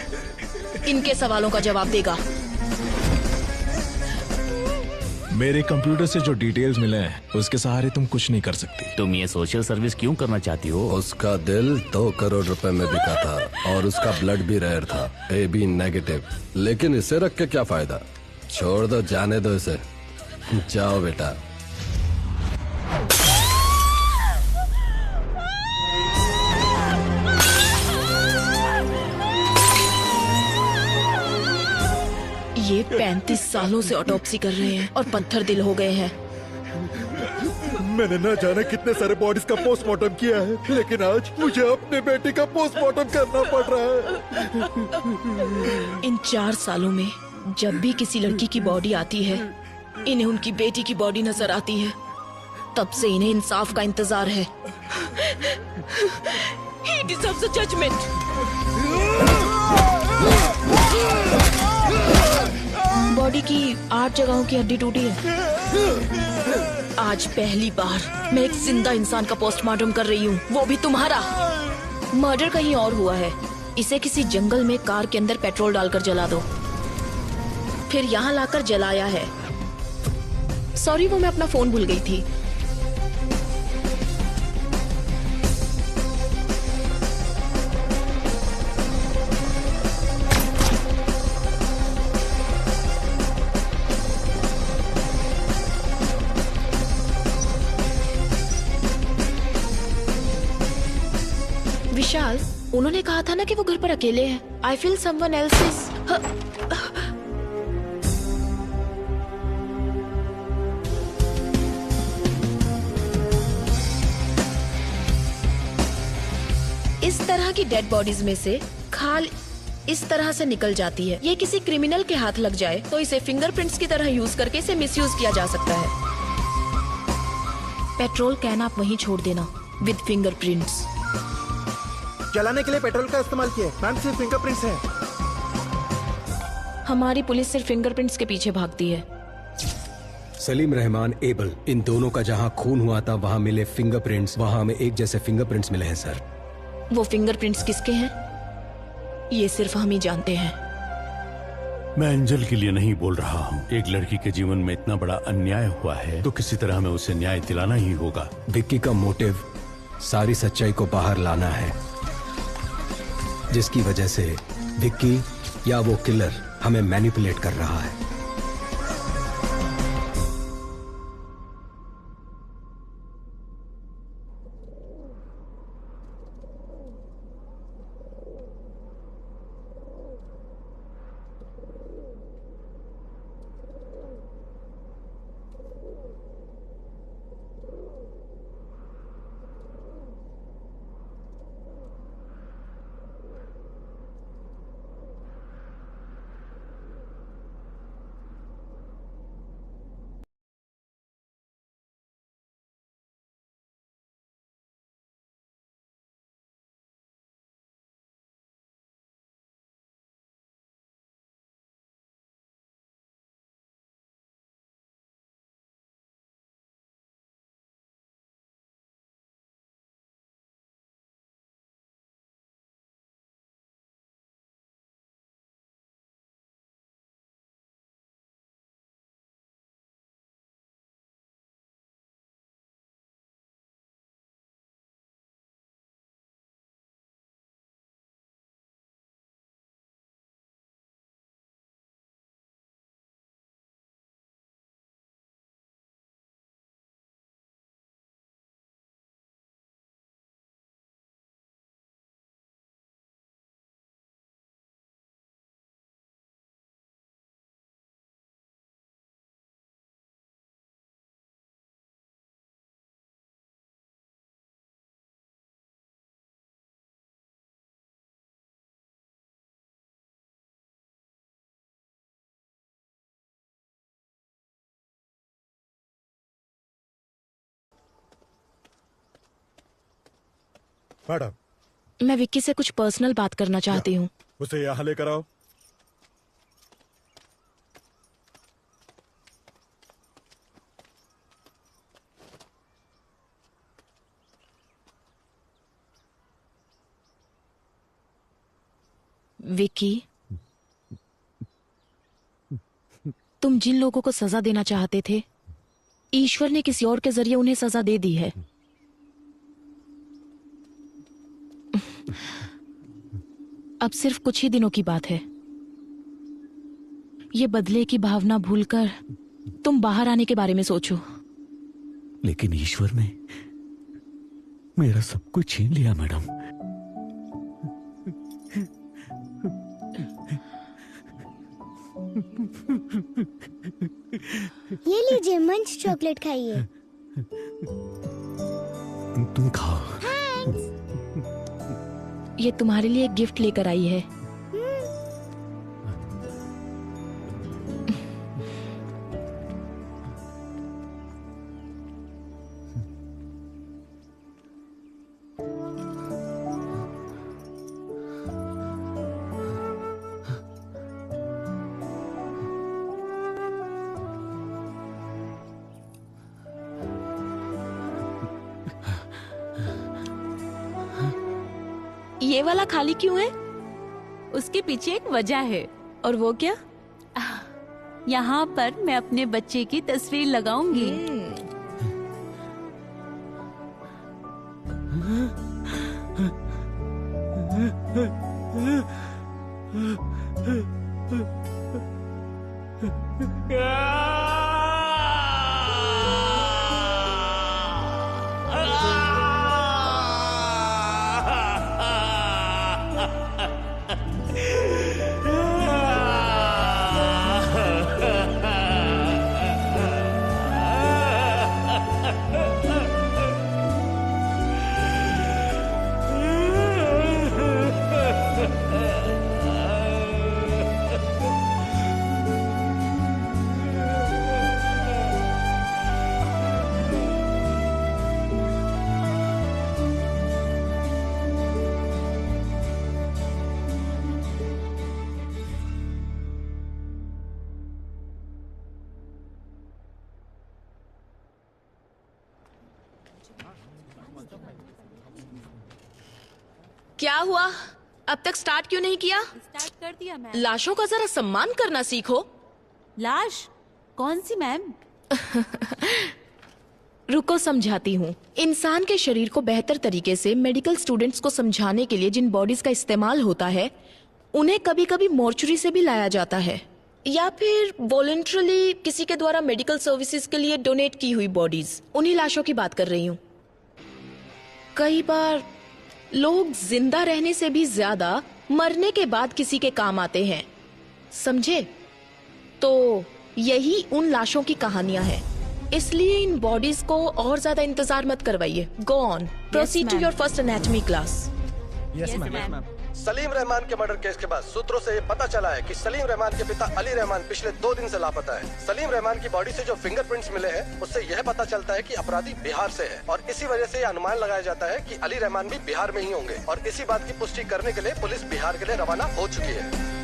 इनके सवालों का जवाब देगा। मेरे कंप्यूटर से जो डिटेल्स मिले हैं उसके सहारे तुम कुछ नहीं कर सकती। तुम ये सोशल सर्विस क्यों करना चाहती हो? उसका दिल 2 करोड़ रुपए में बिका था और उसका ब्लड भी रेयर था, AB नेगेटिव। लेकिन इसे रख के क्या फायदा? छोड़ दो, जाने दो इसे। जाओ बेटा। ये 35 सालों से ऑटोप्सी कर रहे हैं और पत्थर दिल हो गए हैं। मैंने ना जाने कितने सारे बॉडीज का पोस्टमार्टम किया है, लेकिन आज मुझे अपने बेटे का पोस्टमार्टम करना पड़ रहा है। इन 4 सालों में जब भी किसी लड़की की बॉडी आती है, इन्हें उनकी बेटी की बॉडी नजर आती है। तब से इन्हें इंसाफ का इंतजार है। He deserves a judgment. Body की 8 जगहों की हड्डी टूटी है। आज पहली बार मैं एक जिंदा इंसान का पोस्टमार्टम कर रही हूँ, वो भी तुम्हारा। मर्डर कहीं और हुआ है। इसे किसी जंगल में कार के अंदर पेट्रोल डालकर जला दो, फिर यहाँ लाकर जलाया है। सॉरी, वो मैं अपना फोन भूल गई थी। विशाल, उन्होंने कहा था ना कि वो घर पर अकेले हैं। I feel someone else is. इस तरह की डेड बॉडीज में से खाल इस तरह से निकल जाती है। ये किसी क्रिमिनल के हाथ लग जाए तो इसे फिंगरप्रिंट्स की तरह यूज करके इसे मिसयूज किया जा सकता है। पेट्रोल कैन आप वहीं छोड़ देना विद फिंगरप्रिंट्स। जलाने के लिए पेट्रोल का इस्तेमाल किया। मैम, सिर्फ फिंगरप्रिंट्स हैं। हमारी पुलिस सिर्फ फिंगरप्रिंट्स के पीछे भागती है। सलीम रहमान, एबल, इन दोनों का जहां खून हुआ था वहां मिले फिंगरप्रिंट्स, वहां हमें एक जैसे फिंगरप्रिंट्स मिले हैं सर। वो फिंगरप्रिंट्स किसके हैं ये सिर्फ हम ही जानते हैं। मैं एंजल के लिए नहीं बोल रहा हूँ। एक लड़की के जीवन में इतना बड़ा अन्याय हुआ है तो किसी तरह हमें उसे न्याय दिलाना ही होगा। विक्की का मोटिव सारी सच्चाई को बाहर लाना है, जिसकी वजह से विक्की या वो किलर हमें मैनिपुलेट कर रहा है। मैडम, मैं विक्की से कुछ पर्सनल बात करना चाहती हूँ। उसे यहाँ लेकर आओ। विक्की, तुम जिन लोगों को सजा देना चाहते थे, ईश्वर ने किसी और के जरिए उन्हें सजा दे दी है। अब सिर्फ कुछ ही दिनों की बात है। ये बदले की भावना भूलकर तुम बाहर आने के बारे में सोचो। लेकिन ईश्वर ने मेरा सब कुछ छीन लिया मैडम। ये लीजिए, मंच चॉकलेट खाइए। तुम खाओ। ये तुम्हारे लिए एक गिफ्ट लेकर आई है। ये वाला खाली क्यों है? उसके पीछे एक वजह है। और वो क्या? यहाँ पर मैं अपने बच्चे की तस्वीर लगाऊंगी। क्या हुआ? अब तक स्टार्ट क्यों नहीं किया? स्टार्ट कर दिया मैम। लाशों का जरा सम्मान करना सीखो। लाश? कौन सी मैम? रुको समझाती हूँ। इंसान के शरीर को बेहतर तरीके से मेडिकल स्टूडेंट्स को समझाने के लिए जिन बॉडीज का इस्तेमाल होता है उन्हें कभी कभी मॉर्चुरी से भी लाया जाता है, या फिर वॉलंटरली किसी के द्वारा मेडिकल सर्विसेज के लिए डोनेट की हुई बॉडीज। उन्हीं लाशों की बात कर रही हूँ। कई बार लोग जिंदा रहने से भी ज्यादा मरने के बाद किसी के काम आते हैं, समझे? तो यही उन लाशों की कहानियां हैं। इसलिए इन बॉडीज को और ज्यादा इंतजार मत करवाइए। Go on, proceed to your first anatomy class. Yes ma'am. Salim Rahman के मर्डर केस के बाद सूत्रों से ये पता चला है कि सलीम रहमान के पिता अली रहमान पिछले 2 दिन से लापता है। सलीम रहमान की बॉडी से जो फिंगरप्रिंट्स मिले हैं उससे यह पता चलता है कि अपराधी बिहार से है, और इसी वजह से यह अनुमान लगाया जाता है कि अली रहमान भी बिहार में ही होंगे। और इसी बात की पुष्टि करने के लिए पुलिस बिहार के लिए रवाना हो चुकी है।